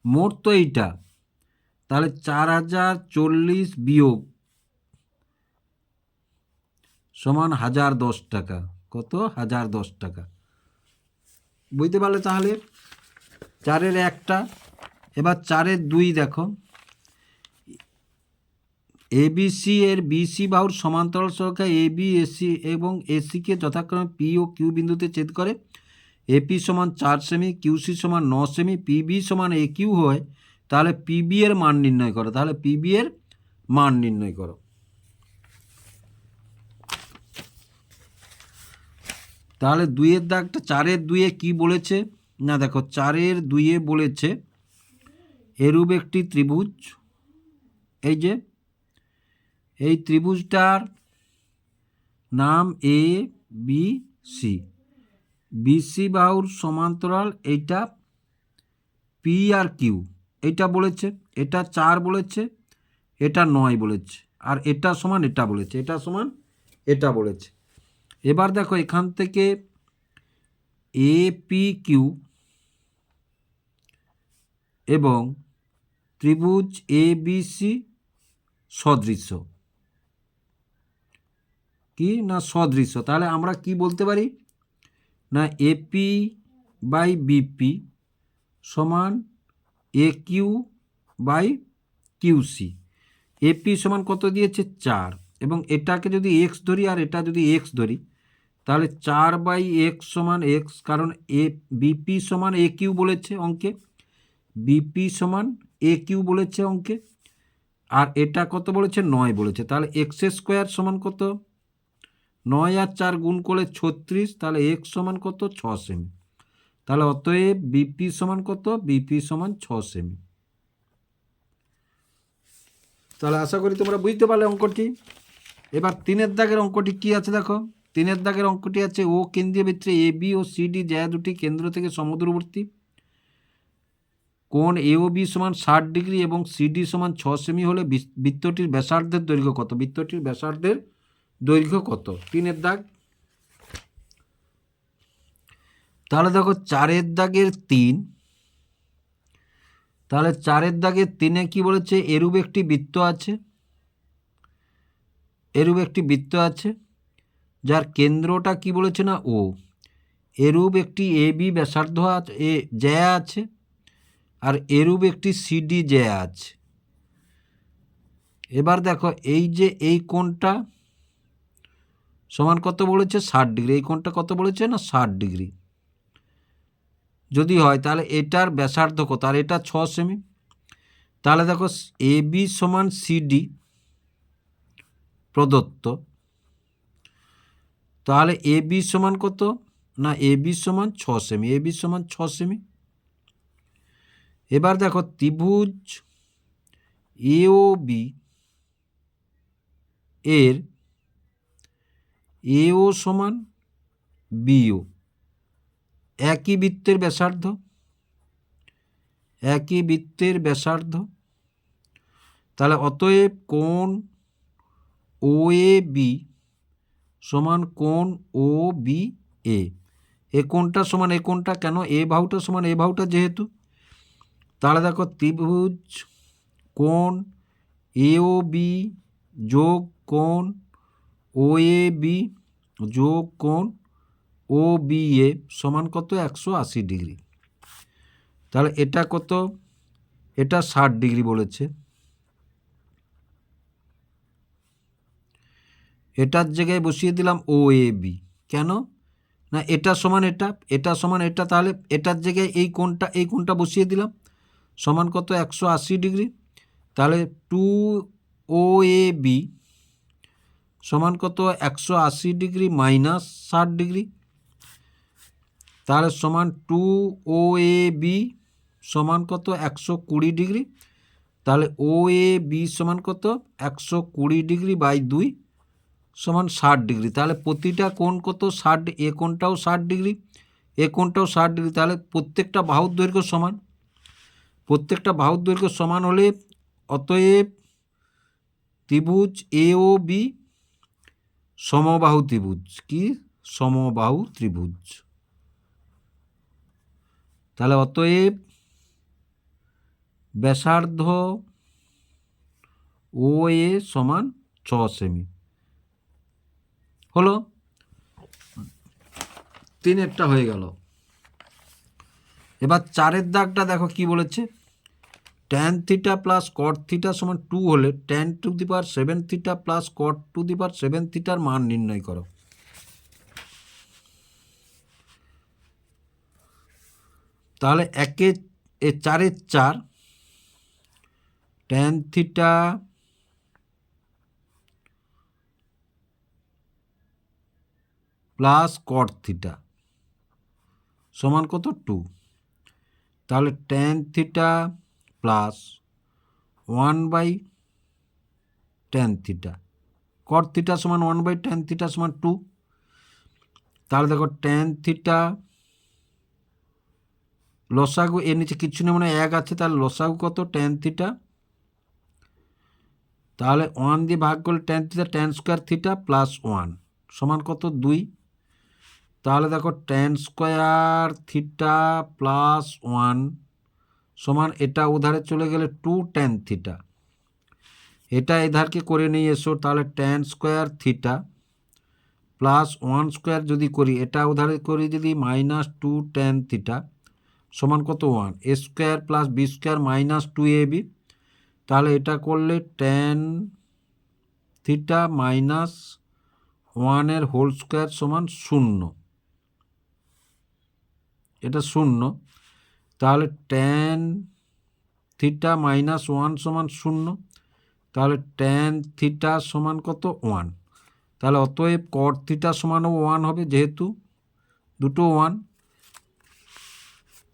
মোট তো এইটা, তাহলে 4040 বিয়োগ সমান 1010 টাকা। কত 1010 টাকা, বুঝতে পারলে? তাহলে 4-এর 1টা। এবার 4-এর 2 দেখো, এবিসি এর বিসি বাহুর সমান্তরাল সরলরেখা এবি এসি এবং এসিকে যথাক্রমে পি ও কিউ বিন্দুতে ছেদ করে। এপি সমান 4 সেমি, কিউসি সমান 9 সেমি, পিবি সমান এ কিউ হয়, তাহলে পিবি এর মান নির্ণয় করো। তাহলে পিবি এর মান নির্ণয় করো। তাহলে 2-এর দাগটা 4-এর 2-এ কি বলেছে না, দেখো 4-এর 2-এ বলেছে এরূপ একটি ত্রিভুজ, এই যে এই ত্রিভুজটার নাম এ বি সি, বিসি বাহুর সমান্তরাল এইটা পি আর কিউ, এইটা বলেছে, এটা 4 বলেছে, এটা 9 বলেছে, আর এটা সমান এটা বলেছে, এটা সমান এটা বলেছে। এবার দেখো এখান থেকে এ পি কিউ এবং ত্রিভুজ এ বি সি সদৃশ্য, কি না সদৃশ্য। তাহলে আমরা কি বলতে পারি না এপি বাই বিপি সমান এ কিউ বাই কিউসি। এপি সমান কত দিয়েছে 4, এবং এটাকে যদি এক্স ধরি আর এটা যদি এক্স ধরি, তাহলে 4/x সমান এক্স, কারণ এ বিপি সমান এ কিউ বলেছে অঙ্কে, বিপি সমান এ কিউ বলেছে অঙ্কে, আর এটা কত বলেছে 9 বলেছে। তাহলে x² সমান কত, 9 আর 4 গুণ করলে 36, তাহলে x সমান কত 6 সেমি। তাহলে অতএব বিপি সমান কত, বিপি সমান 6 সেমি। তাহলে আশা করি তোমরা বুঝতে পারলে অঙ্কটি। এবার 3-এর দাগের অঙ্কটি কি আছে দেখো, 3-এর দাগের অঙ্কটি আছে ও কেন্দ্রীয় বৃত্তে এ বি ও সিডি যা দুটি কেন্দ্র থেকে সমদূরবর্তী, কোণ এ ও বি সমান 60 ডিগ্রি এবং সিডি সমান 6 সেমি হলে বৃত্তটির ব্যাসার্ধের দৈর্ঘ্য কত, বৃত্তটির ব্যাসার্ধের দৈর্ঘ্য কত। 3-এর দাগ, তাহলে দেখো 4-এর দাগের 3, তাহলে 4-এর দাগের 3-এ কি বলেছে এরূপ একটি বৃত্ত আছে, এরূপ একটি বৃত্ত আছে যার কেন্দ্রটা কি বলেছে না ও, এরূপ একটি এ বি ব্যাসার্ধ আছে, এ জ্যা আছে, আর এরূপ একটি সিডি জ্যা আছে। এবার দেখো এই যে এই কোণটা সমান কত বলেছে 60 ডিগ্রি, এই কোণটা কত বলেছে না 60 ডিগ্রি যদি হয়, তাহলে এটার ব্যাসার্ধ কত, আর এটা 6 সেমি। তাহলে দেখো এ বি সমান সিডি প্রদত্ত, তাহলে এ বি সমান কত না এ বি সমান 6 সেমি, এ বি সমান 6 সেমি। এবার দেখো ত্রিভুজ এ ও বি এর এ ও সমান বিও, একই বৃত্তের ব্যাসার্ধ, একই বৃত্তের ব্যাসার্ধ। তাহলে অতএব কোণ ও এ বি সমান কোণ ও বি এ, এ কোণটা সমান এ কোণটা, কেন এ বাহুটা সমান এ বাহুটা যেহেতু। তাহলে দেখো ত্রিভুজ কোণ এ ও বি যোগ কোণ ও এ বি যোগ কোণ ও বি এ সমান কত 180 ডিগ্রি। তাহলে এটা কত, এটা 60 ডিগ্রি বলেছে, এটার জায়গায় বসিয়ে দিলাম ও এ বি, কেন না এটা সমান এটা, এটা সমান এটা, তাহলে এটার জায়গায় এই কোণটা বসিয়ে দিলাম, সমান কত 180 ডিগ্রি। তাহলে 2 ও এ বি সমান কত 180 ডিগ্রি মাইনাস 60 ডিগ্রি। তাহলে সমান 2OAB সমান কত 120 ডিগ্রি। তাহলে OAB সমান কত 120 ডিগ্রি বাই 2 সমান 60 ডিগ্রি। তাহলে প্রতিটা কোণ কত 60, এ কোণটাও 60 ডিগ্রি, এ কোণটাও 60 ডিগ্রি। তাহলে প্রত্যেকটা বাহুর দৈর্ঘ্য সমান, প্রত্যেকটা বাহুর দৈর্ঘ্য সমান হলে অতএব ত্রিভুজ AOB সমবাহু ত্রিভুজ। কি সমবাহু ত্রিভুজ। তাহলে অতএব ব্যাসার্ধ OA সমান 6 সেমি হলো। 3-এরটা হয়ে গেল। এবার 4-এর দাগটা দেখো কি বলেছে, tan theta plus cot theta সমান 2 হলে tan to the power 7 theta plus cot to the power 7 থিটার মান নির্ণয় করো। তাহলে 4-এর 4 tan theta plus cot theta সমান কত 2। তাহলে tan theta plus 1/tan theta, cot theta সমান 1/tan থিটা সমান 2। তাহলে দেখো tan থিটা লসাগু, এর নিচে কিছু নেই মানে 1 আছে, তাহলে লসাগু কত tan থিটা, তাহলে 1 দিয়ে ভাগ করলে tan theta, tan square theta plus 1 সমান কত 2। তাহলে দেখো tan স্কোয়ার থিটা প্লাস 1 সমান এটা উধারে চলে গেলে 2 tan থিটা, এটা এধারকে করে নিয়ে এসো। তাহলে tan square theta plus 1 square যদি করি, এটা উধারে করি যদি -2 tan থিটা সমান কত 1, a square plus b square minus 2ab। তাহলে এটা করলে tan theta minus 1 whole square সমান 0, এটা 0। তাহলে tan থিটা মাইনাস 1 সমান 0। তাহলে tan থিটা সমান কত 1। তাহলে অতএব কট থিটা সমানও 1 হবে, যেহেতু দুটো 1,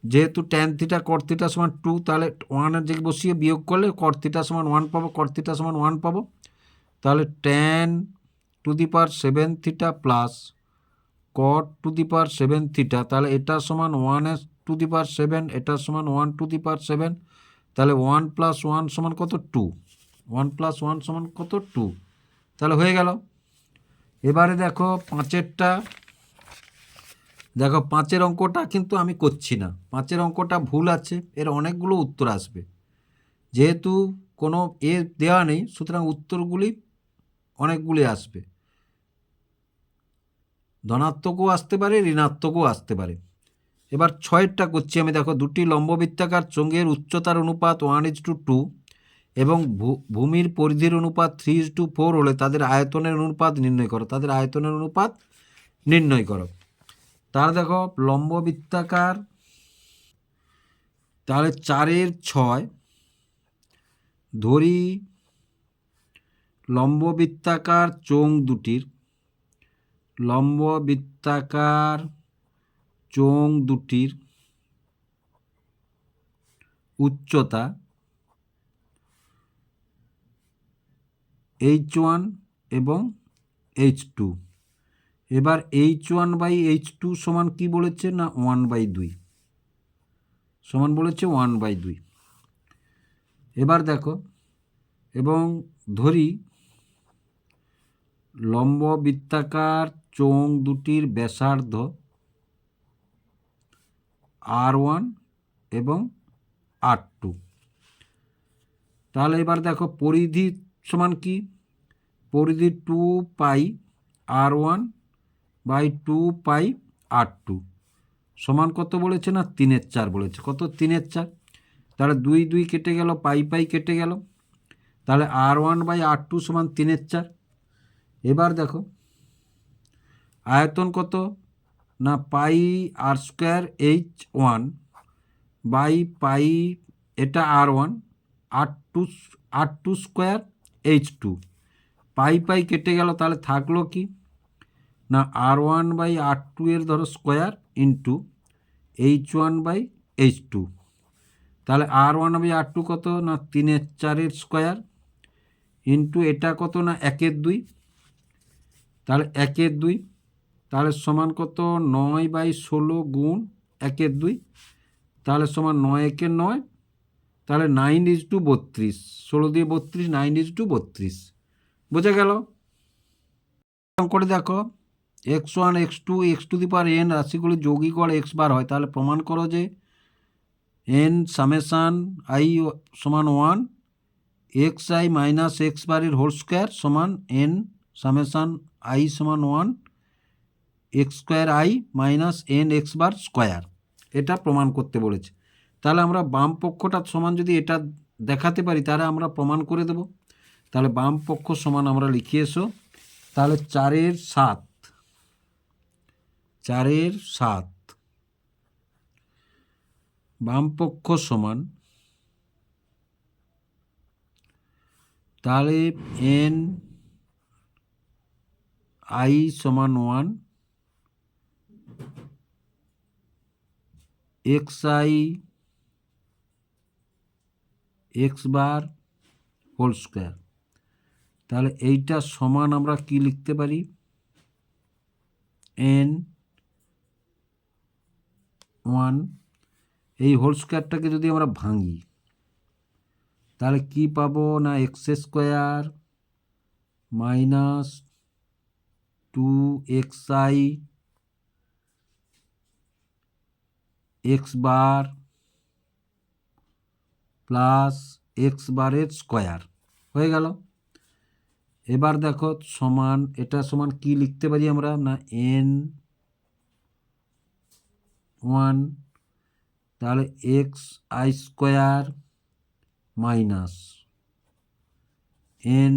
যেহেতু tan থিটা কট থিটা সমান 2, তাহলে 1-এর জায়গায় বসিয়ে বিয়োগ করলে কট থিটা সমান 1 পাবো, কট থিটা সমান 1 পাবো। তাহলে tan to the power 7 theta plus cot to the power 7 theta, তাহলে এটা সমান 1 টু দি পাওয়ার 7, এটা সমান 1 টু দি পাওয়ার 7। তাহলে 1 + 1 সমান কত 2, 1 + 1 সমান কত 2। তাহলে হয়ে গেল। এবারে দেখো 5-এরটা, দেখো 5-এর অঙ্কটা কিন্তু আমি করছি না, 5-এর অঙ্কটা ভুল আছে, এর অনেকগুলো উত্তর আসবে। যেহেতু কোনো দেওয়া নেই, সুতরাং উত্তরগুলি অনেকগুলি আসবে, ধনাত্মকও আসতে পারে, ঋণাত্মকও আসতে পারে। এবার 6-এরটা করছি আমি। দেখো দুটি লম্ববৃত্তাকার চোঙের উচ্চতার অনুপাত 1:2 এবং ভূমির পরিধির অনুপাত 3:4 হলে তাদের আয়তনের অনুপাত নির্ণয় করো। তাদের আয়তনের অনুপাত নির্ণয় করো। তাহলে দেখো লম্ববৃত্তাকার, তাহলে 4-এর 6 ধরি লম্ববৃত্তাকার চোঙ দুটির, লম্ববৃত্তাকার চোঙ দুটির উচ্চতা h1 এবং h2। এবার h1/h2 সমান কি বলেছে না 1/2 সমান বলেছে 1/2। এবার দেখো, এবং ধরি লম্ববৃত্তাকার চোঙ দুটির ব্যাসার্ধ r1 এবং r2। তাহলে এবার দেখো পরিধি সমান কি, পরিধি 2πr1/2πr2 সমান কত বলেছে না 3/4 বলেছে। কত 3/4। তাহলে 2 2 কেটে গেল, পাই কেটে গেল, তাহলে r1/r2 সমান 3/4। এবার দেখো আয়তন কত না πr²h1/π, এটা r1, r2 স্কোয়ার h2, পাই কেটে গেল, তাহলে থাকলো কি না r1/r2 এর ধরো স্কোয়ার ইন্টু H1/H2। তাহলে R1/R2 কত না 3/4 স্কোয়ার ইন্টু এটা কত না 1/2, তাহলে 1/2, তাহলে সমান কত 9/16 গুণ 1/2, তাহলে সমান 9×9, তাহলে 9:32, 16 দিয়ে 32, 9:32। বোঝা গেল? করে দেখো x1 x2 x⁴n রাশিগুলি যৌগিক গড় x বার হয়, তাহলে প্রমাণ করো যে n সামেশান i সমান 1 xi মাইনাস x বারের হোল স্কোয়ার সমান n সামেশান i সমান 1 x² i minus n x bar square. এটা প্রমাণ করতে বলেছে। তাহলে আমরা বাম পক্ষটা সমান যদি এটা দেখাতে পারি তাহলে আমরা প্রমাণ করে দেব। তাহলে বাম পক্ষ সমান আমরা লিখে এসো, তাহলে 4/7, 4/7 বাম পক্ষ সমান, তাহলে n i সমান 1 xi x bar whole square. তাহলে এইটা সমান আমরা কি লিখতে পারি, n 1, এই হোল স্কোয়ারটাকে যদি আমরা ভাঙি তাহলে কি পাবো না x² মাইনাস 2xi x বার প্লাস x বারের স্কোয়ার হয়ে গেল। এবার দেখো সমান, এটা সমান কি লিখতে পারি আমরা না n 1, তাহলে xi² মাইনাস n,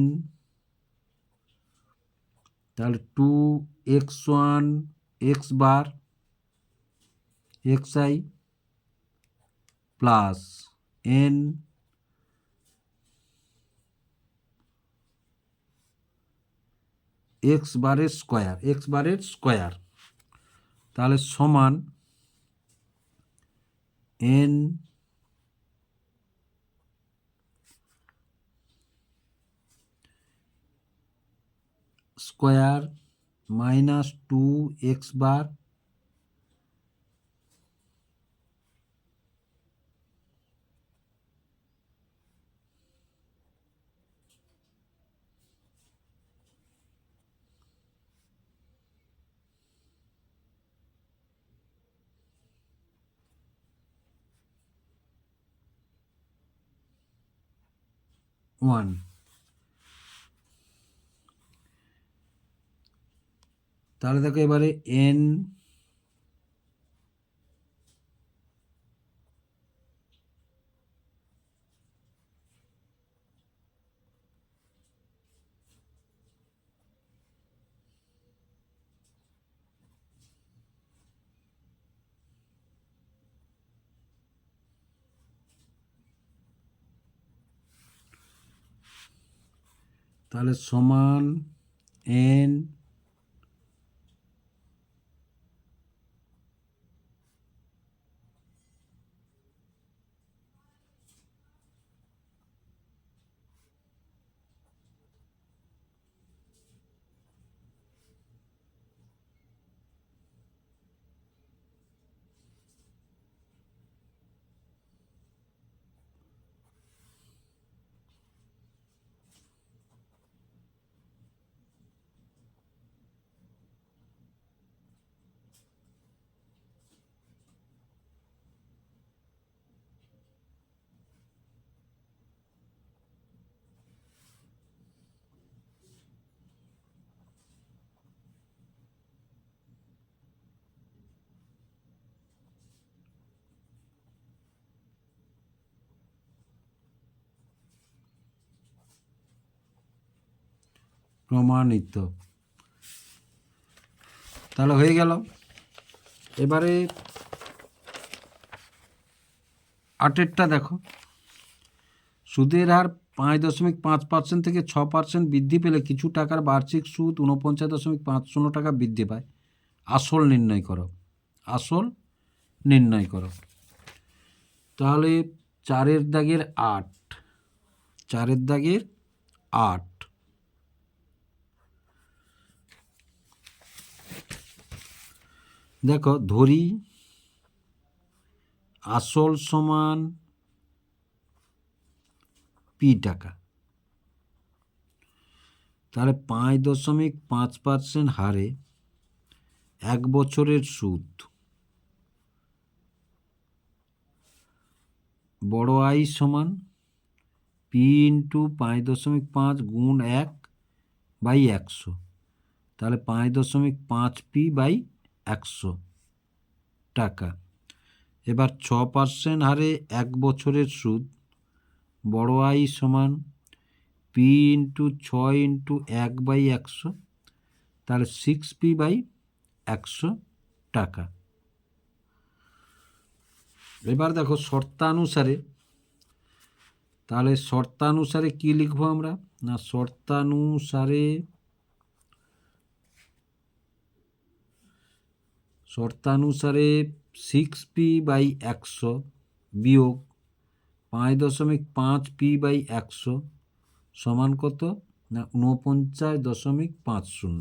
তাহলে 2x1 x বার xi প্লাস n x বারের স্কোয়ার, তাহলে সমান n স্কোয়ার মাইনাস 2x বার ওয়ান। তাহলে দেখো এবারে n তাহলে সমান n প্রমাণিত। তাহলে হয়ে গেল। এবারে 8টা দেখো, সুদের হার 5.5% থেকে 6% বৃদ্ধি পেলে কিছু টাকার বার্ষিক সুদ 49.50 টাকা বৃদ্ধি পায়। আসল নির্ণয় করো। আসল নির্ণয় করো। তাহলে 4-এর দাগের 8, 4-এর দাগের 8, দেখো ধরি আসল সমান পি টাকা, তাহলে 5.5% হারে 1 বছরের সুদ বড় আই সমান পি ইন্টু 5.5 গুণ 1/100, তাহলে 5.5 পি বাই 100 টাকা। এবার 6% হারে 1 বছরের সুদ বড় আই সমান পি ইন্টু 6 ইন্টু 1/100, তাহলে 6 পি বাই 100 টাকা। এবার দেখো শর্তানুসারে, তাহলে শর্তানুসারে কি লিখবো আমরা না, শর্তানুসারে 6p বাই 100 বিয়োগ 5.5 পি বাই 100 সমান কত না 49.50।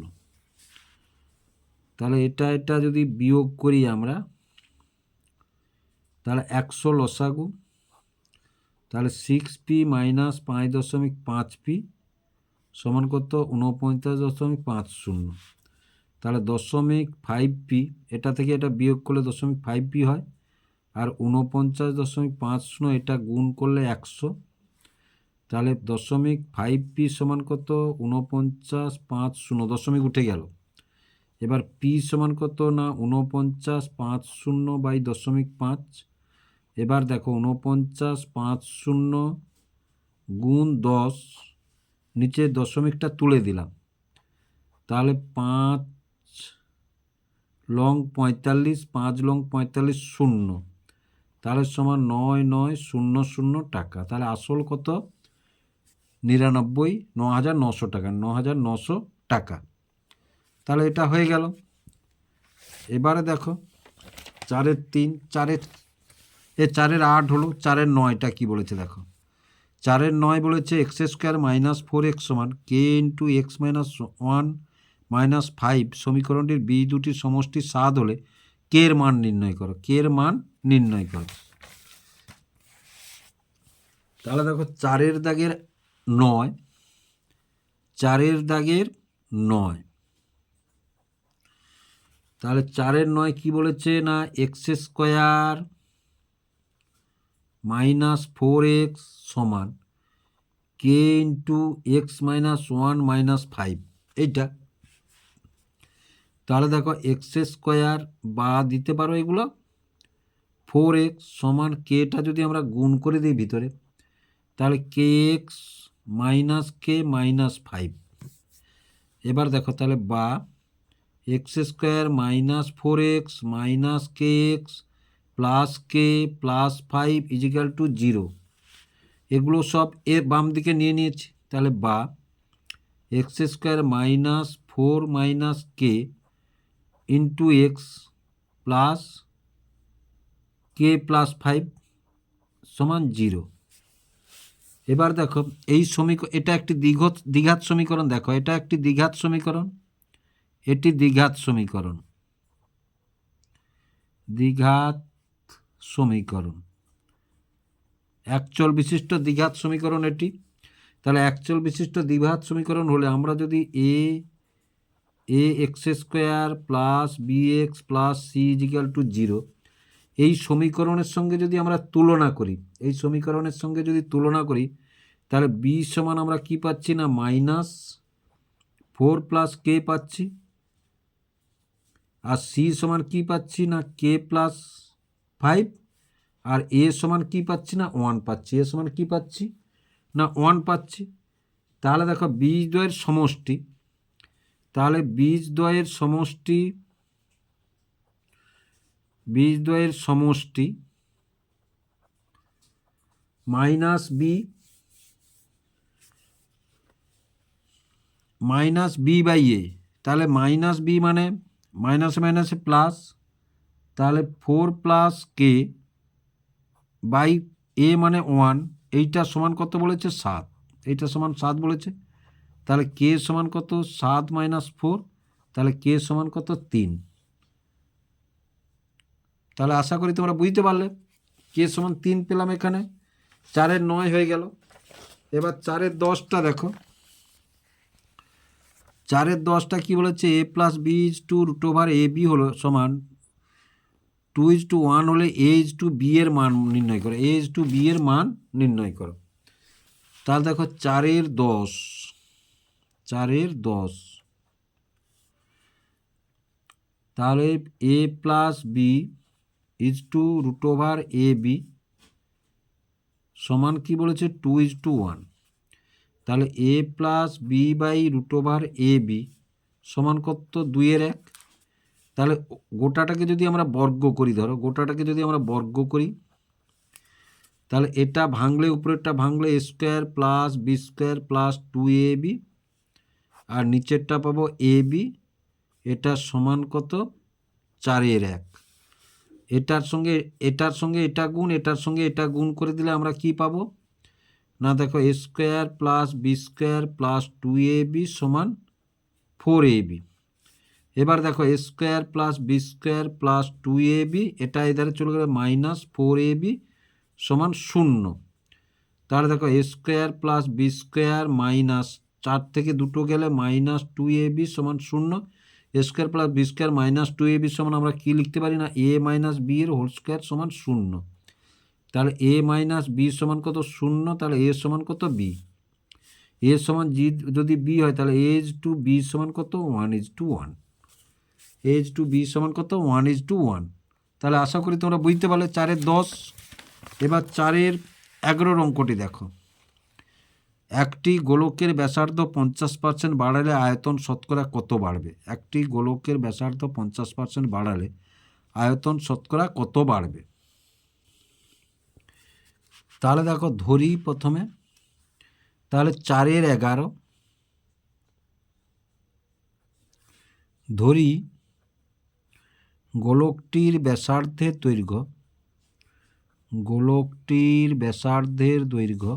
তাহলে এটা যদি বিয়োগ করি আমরা, তাহলে 100 লসাগু, তাহলে 6p মাইনাস 5.5p সমান কত 49.50, তাহলে 0.5p, এটা থেকে এটা বিয়োগ করলে 0.5p হয়, আর 49.50 এটা গুণ করলে 100, তাহলে 0.5p সমান কত 49.50, দশমিক উঠে গেল। এবার পি সমান কত না 49.50 বাই 0.5। এবার দেখো 49.50 গুণ 10, নিচে দশমিকটা তুলে দিলাম, তাহলে 5 লং 45, 5 লং 45 শূন্য, তাহলে সমান 9900 টাকা। তাহলে আসল কত 9,900 টাকা, 9,900 টাকা। তাহলে এটা হয়ে গেল। এবারে দেখো 4-এর 3, 4-এর 8 হলো, 4-এর 9টা কী বলেছে দেখো। 4-এর 9 বলেছে x² মাইনাস 4x সমান কে ইন্টু এক্স মাইনাস 1 মাইনাস 5 সমীকরণটির বি দুটির সমষ্টি 7 হলে কে এর মান নির্ণয় করো, কে এর মান নির্ণয় করো। তাহলে দেখো 4-এর দাগের 9, 4-এর দাগের 9, তাহলে 4-এর 9 কি বলেছে না x² মাইনাস 4x সমান কে ইন্টু এক্স মাইনাস 1 মাইনাস 5, এইটা। তাহলে দেখো x² বা দিতে পারো এগুলো, 4x সমান কেটা যদি আমরা গুণ করে দিই ভিতরে, তাহলে kx মাইনাস কে মাইনাস 5। এবার দেখো তাহলে বা x² minus 4x minus kx plus K plus 5 equal to 0, এগুলো সব এর বাম দিকে নিয়ে নিয়েছি। তাহলে বা x² মাইনাস 4 মাইনাস কে into x plus K plus 5 সমান 0। এবার দেখো এই এটা একটি দ্বিঘাত সমীকরণ, দেখো এটা একটি দ্বিঘাত সমীকরণ, এটি দ্বিঘাত সমীকরণ, দ্বিঘাত সমীকরণ, একচল বিশিষ্ট দ্বিঘাত সমীকরণ এটি। তাহলে একচল বিশিষ্ট দ্বিঘাত সমীকরণ হলে আমরা যদি ax² plus bx plus c equal to 0 এই সমীকরণের সঙ্গে যদি আমরা তুলনা করি, এই সমীকরণের সঙ্গে যদি তুলনা করি, তাহলে b সমান আমরা কি পাচ্ছি না মাইনাস 4 প্লাস কে পাচ্ছি, আর c সমান কি পাচ্ছি না কে প্লাস 5, আর a সমান কি পাচ্ছি না 1 পাচ্ছি, a সমান কি পাচ্ছি না 1 পাচ্ছি। তাহলে দেখো বীজদ্বয়ের সমষ্টি, তাহলে বীজদ্বয়ের সমষ্টি মাইনাস বি বাই এ, তাহলে মাইনাস বি মানে মাইনাসে মাইনাসে প্লাস, তাহলে 4 প্লাস কে বাই এ মানে 1, এইটা সমান কত বলেছে 7, এইটা সমান 7 বলেছে। তাহলে কে সমান কত 7 মাইনাস 4, তাহলে কে সমান কত 3। তাহলে আশা করি তোমরা বুঝতে পারলে কে সমান 3 পেলাম এখানে। 4-এর 9 হয়ে গেল। এবার 4-এর 10টা দেখো। 4-এর 10টা কী বলেছে, A plus B is to root over A B হলো সমান 2:1 হলে এ ইজ টু বি এর মান নির্ণয় করো, এ ইজ টু বি এর মান নির্ণয় করো। তাহলে দেখো 4-এর 10, 4-এর 10, তাহলে A plus B is to root over A B সমান কী বলেছে 2:1। তাহলে A plus B by root over A B সমান কত 2-1। তাহলে গোটাটাকে যদি আমরা বর্গ করি, ধরো গোটাটাকে যদি আমরা বর্গ করি, তাহলে এটা ভাঙলে উপরেরটা ভাঙলে A square plus B square plus 2ab, আর নিচেরটা পাবো এ বি, এটা সমান কত 4-1। এটার সঙ্গে এটা গুণ, এটার সঙ্গে এটা গুণ করে দিলে আমরা কি পাবো না, দেখো A square plus B square plus 2ab সমান 4ab। এবার দেখো A square plus B square plus 2ab, এটা এধারে চলে গেলে মাইনাস 4ab সমান 0। তাহলে দেখো A square plus B square minus 4 থেকে 2 গেলে মাইনাস 2ab সমান 0। A square plus B square minus 2ab সমান আমরা কি লিখতে পারি না, এ মাইনাস বি এর হোল স্কোয়ার সমান 0। তাহলে এ মাইনাস বি সমান কত 0, তাহলে এ সমান কত বি। এ সমান যদি বি হয় তাহলে এ ইজ টু বি সমান কত 1:1, এ ইজ টু বি সমান কত 1:1। তাহলে আশা করি তোমরা বুঝতে পারলে 4-এর 10। এবার 4-এর 11 অঙ্কটি দেখো। একটি গোলকের ব্যাসার্ধ 50% বাড়ালে আয়তন শতকরা কত বাড়বে। একটি গোলকের ব্যাসার্ধ 50% বাড়ালে আয়তন শতকরা কত বাড়বে। তাহলে দেখো ধরি প্রথমে, তাহলে 4-এর 11 ধরি গোলকটির ব্যাসার্ধের দৈর্ঘ্য, গোলকটির ব্যাসার্ধের দৈর্ঘ্য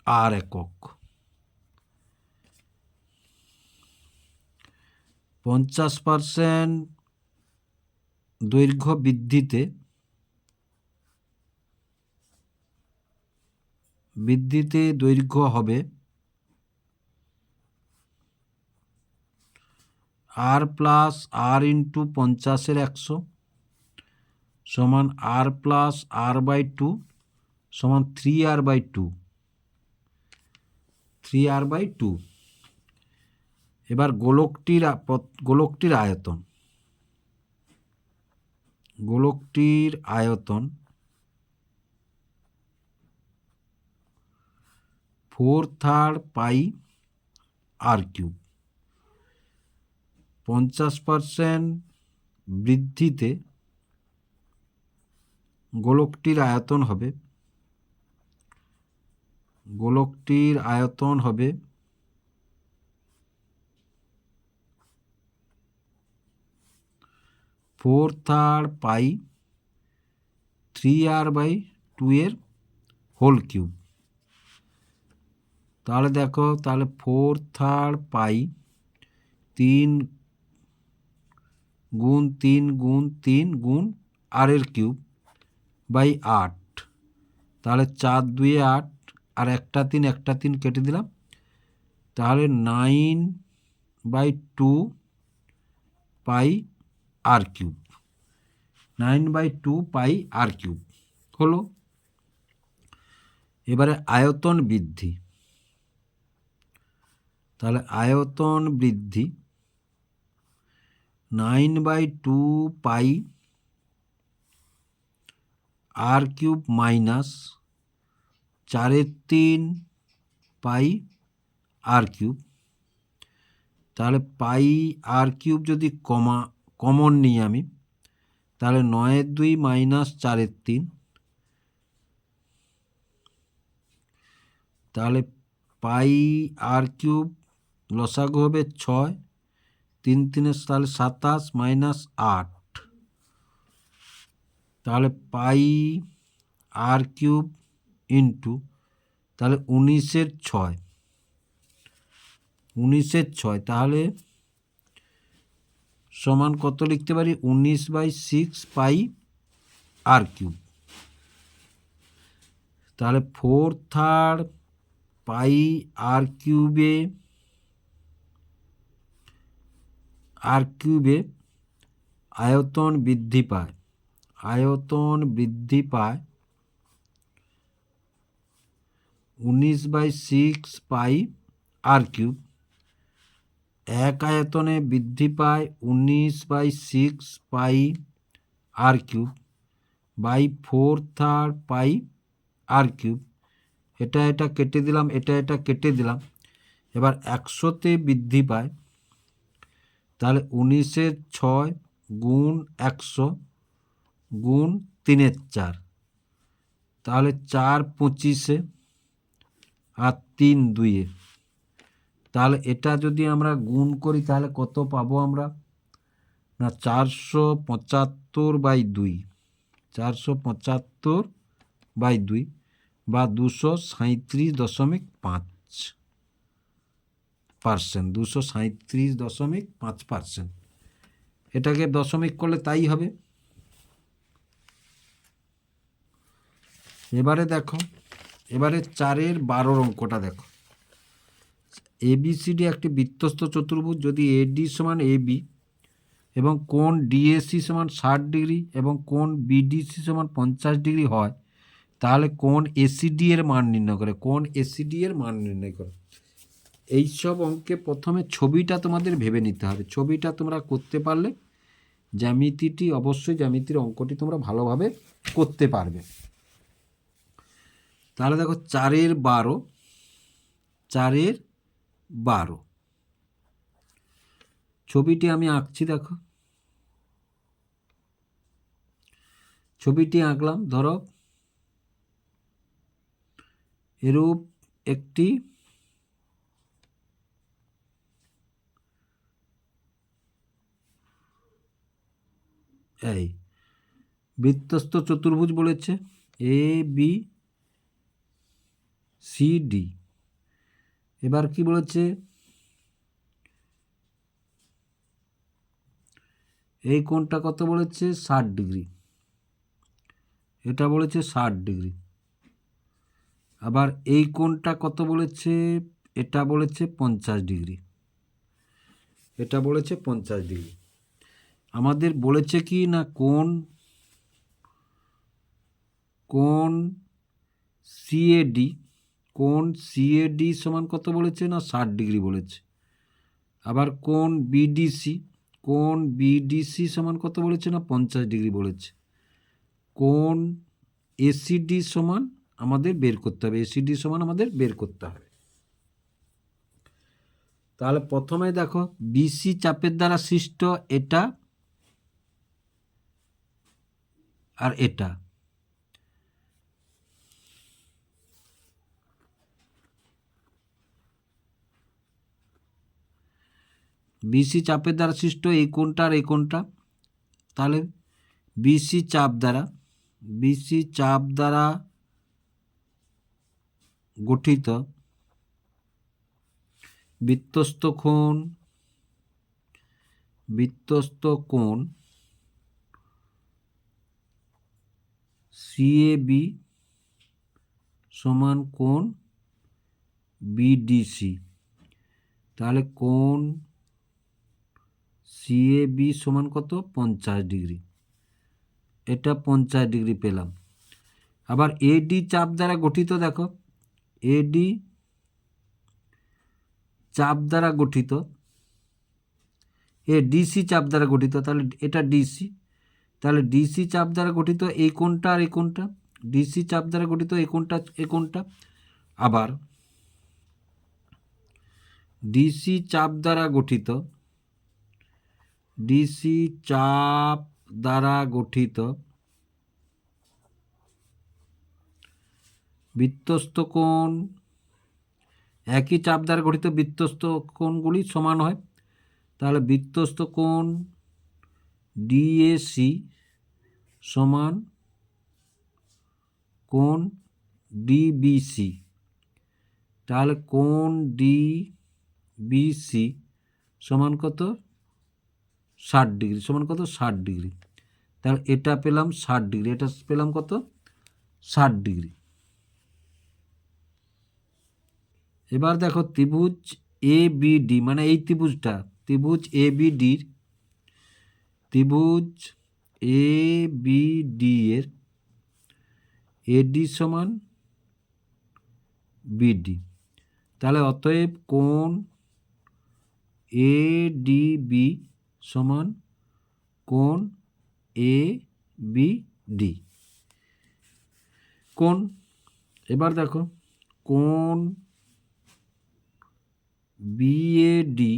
আর একক। 50% দৈর্ঘ্য বৃদ্ধিতে দৈর্ঘ্য হবে আর প্লাস আর ইন্টু 50-এর 100 সমান আর প্লাস আর বাই 2 সমান 3r/2, 3r/2। এবার গোলকটির আয়তন, গোলকটির আয়তন 4/3 পাই আর কিউব। 50% বৃদ্ধিতে গোলকটির আয়তন হবে, গোলকটির আয়তন হবে 4/3 পাই 3r/2 এর হোল কিউব। তাহলে দেখো, তাহলে 4/3 পাই 3 গুণ 3 গুণ 3 গুণ আর এর কিউব বাই 8। তাহলে 4×2 8, আর একটা 3 কেটে দিলাম। তাহলে 9/2 পাই আর কিউব, 9/2 পাই আর কিউব হলো। এবারে আয়তন বৃদ্ধি, তাহলে আয়তন বৃদ্ধি 9/2 পাই R cube minus 4/3 pi R cube. তাহলে পাই আর কিউব যদি কমন নিই আমি, তাহলে 9/2 মাইনাস 4/3, তাহলে পাই আর কিউব লসাগু হবে 6, 3 3 তাহলে 27 মাইনাস 8, তাহলে পাই আর কিউব ইন্টু তাহলে 19-এর 6, 19-এর 6 তাহলে সমান কত লিখতে পারি 19/6 পাই আর কিউব। তাহলে 4/3 পাই আর কিউবে আয়তন বৃদ্ধি পায়, আয়তন বৃদ্ধি পায় 19/6 পাই আর কিউব, এক আয়তনে বৃদ্ধি পায় 19/6 pi R cube by 4/3 pi R cube. এটা কেটে দিলাম, এটা কেটে দিলাম। এবার 100-তে বৃদ্ধি পায়, তাহলে 19-এর 6 গুণ 100 গুণ 3-এর 4, তাহলে 4 25-এ আর 3 2-এ। তাহলে এটা যদি আমরা গুণ করি তাহলে কত পাবো আমরা না 475/2, 475/2 বা 237.5%, 237.5%। এটাকে দশমিক করলে তাই হবে। এবারে দেখো, এবারে 4-এর 12 অঙ্কটা দেখো। ABCD একটি বৃত্তস্থ চতুর্ভুজ, যদি AD সমান AB এবং কোণ DAC সমান 60 ডিগ্রি এবং কোণ BDC সমান 50 ডিগ্রি হয়, তাহলে কোণ ACD এর মান নির্ণয় করে, কোণ ACD এর মান নির্ণয় করে। এইসব অঙ্কে প্রথমে ছবিটা তোমাদের ভেবে নিতে হবে। ছবিটা তোমরা করতে পারলে জ্যামিতির অঙ্কটি তোমরা ভালোভাবে করতে পারবে। তাহলে দেখো 4-এর 12, 4-এর 12 ছবিটি আমি আঁকছি। দেখো ছবিটি আঁকলাম। ধরো এরূপ একটি এই বৃত্তস্থ চতুর্ভুজ বলেছে ABCD। এবার কি বলেছে, এই কোণটা কত বলেছে 60 ডিগ্রি, এটা বলেছে 60 ডিগ্রি। আবার এই কোণটা কত বলেছে, এটা বলেছে 50 ডিগ্রি, এটা বলেছে 50 ডিগ্রি। আমাদের বলেছে কি না কোণ CAD সমান কত বলেছে না 60 ডিগ্রি বলেছে। আবার কোণ BDC সমান কত বলেছে না 50 ডিগ্রি বলেছে। কোণ ACD সমান আমাদের বের করতে হবে, ACD সমান আমাদের বের করতে হবে। তাহলে প্রথমে দেখো BC চাপের দ্বারা সৃষ্ট এটা আর এটা, BC চাপের দ্বারা সৃষ্ট এই কোণটা আর এই কোণটা। তাহলে BC চাপ দ্বারা গঠিত বৃত্তস্থ কোণ CAB সমান কোণ BDC। তাহলে কোণ CAB সমান কত 50 ডিগ্রি, এটা 50 ডিগ্রি পেলাম। আবার AD চাপ দ্বারা গঠিত, দেখো AD চাপ দ্বারা গঠিত, DC চাপ দ্বারা গঠিত, তাহলে এটা DC। তাহলে DC চাপ দ্বারা গঠিত এই কোণটা আর এই কোণটা, DC চাপ দ্বারা গঠিত এই কোণটা। আবার DC চাপ দ্বারা গঠিত বৃত্তস্থ কোণ একই চাপ দ্বারা গঠিত বৃত্তস্থ কোণগুলি সমান হয়। তাহলে বৃত্তস্থ কোণ ডিএসি সমান কোণ ডিবিসি। তাহলে কোণ ডিবিসি সমান কত? 60 ডিগ্রি। সমান কত? 60 ডিগ্রি। তাহলে এটা পেলাম 60 ডিগ্রি, এটা পেলাম কত? 60 ডিগ্রি। এবার দেখো ত্রিভুজ এ বিডি, মানে এই ত্রিভুজটা, ত্রিভুজ এ বিডির, ত্রিভুজ এ বিডি এর এডি সমান বিডি। তাহলে অতএব কোণ এডিবি সমান কোণ এবিডি। কোণ, এবার দেখো কোণ বিএডি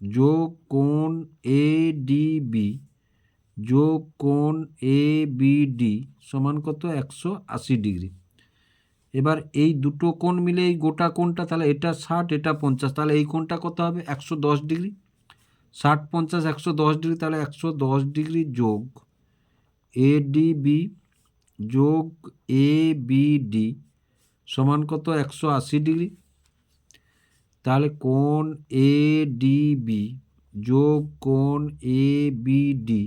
যোগ কোণ এডিবি যোগ কোণ এবিডি সমান কত? 180 ডিগ্রি। এবার এই দুটো কোণ মিলে এই গোটা কোণটা, তাহলে এটা 60, এটা 50, তাহলে এই কোণটা কত হবে? 110 ডিগ্রি। 60, 50, 110 ডিগ্রি। তাহলে 110 ডিগ্রি যোগ এডিবি যোগ এবিডি সমান কত? 180 ডিগ্রি। তাহলে কোণ এডিবি যোগ কোণ এবিডি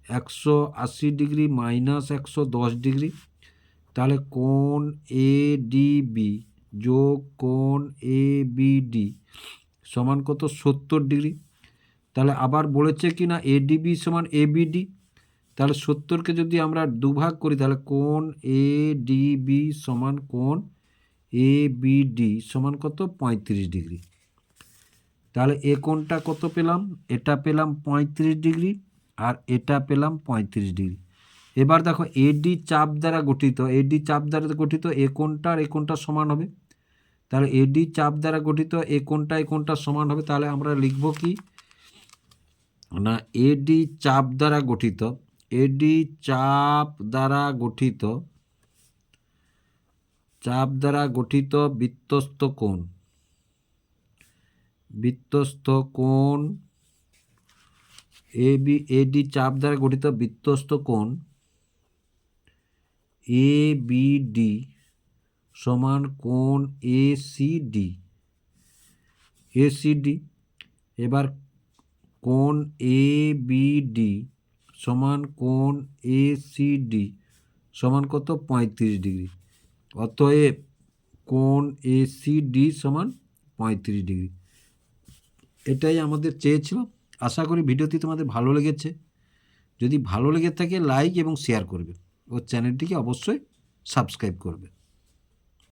180 ডিগ্রি মাইনাস 110 ডিগ্রি। তাহলে কোণ এডিবি যোগ কোণ এবিডি সমান কত? 70 ডিগ্রি। তাহলে আবার বলেছে কি না এডিবি সমান এবিডি, তাহলে 70কে যদি আমরা দুভাগ করি তাহলে কোণ এডিবি সমান কোণ এবিডি সমান কত? 35 ডিগ্রি। তাহলে এ কোণটা কত পেলাম? এটা পেলাম 35 ডিগ্রি, আর এটা পেলাম 35 ডিগ্রি। এবার দেখো এডি চাপ দ্বারা গঠিত, এডি চাপ দ্বারা গঠিত এ কোণটা আর এ কোণটা সমান হবে। তাহলে এডি চাপ দ্বারা গঠিত এ কোণটা সমান হবে। তাহলে আমরা লিখব কি না, এডি চাপ দ্বারা গঠিত, এডি চাপ দ্বারা গঠিত, চাপ দ্বারা গঠিত বৃত্তস্থ কোণ, বৃত্তস্থ কোণ এডি চাপ দ্বারা গঠিত বৃত্তস্থ কোণ এবিডি সমান কোণ এসিডি, এসিডি। এবার কোণ এবিডি সমান কোণ এসিডি সমান কত? 35 ডিগ্রি। অতএব কোণ এসিডি সমান 35 ডিগ্রি। এটাই আমাদের চেয়েছিল। আশা করি ভিডিওটি তোমাদের ভালো লেগেছে। যদি ভালো লেগে থাকে লাইক এবং শেয়ার করবে ও চ্যানেলটিকে অবশ্যই সাবস্ক্রাইব করবে।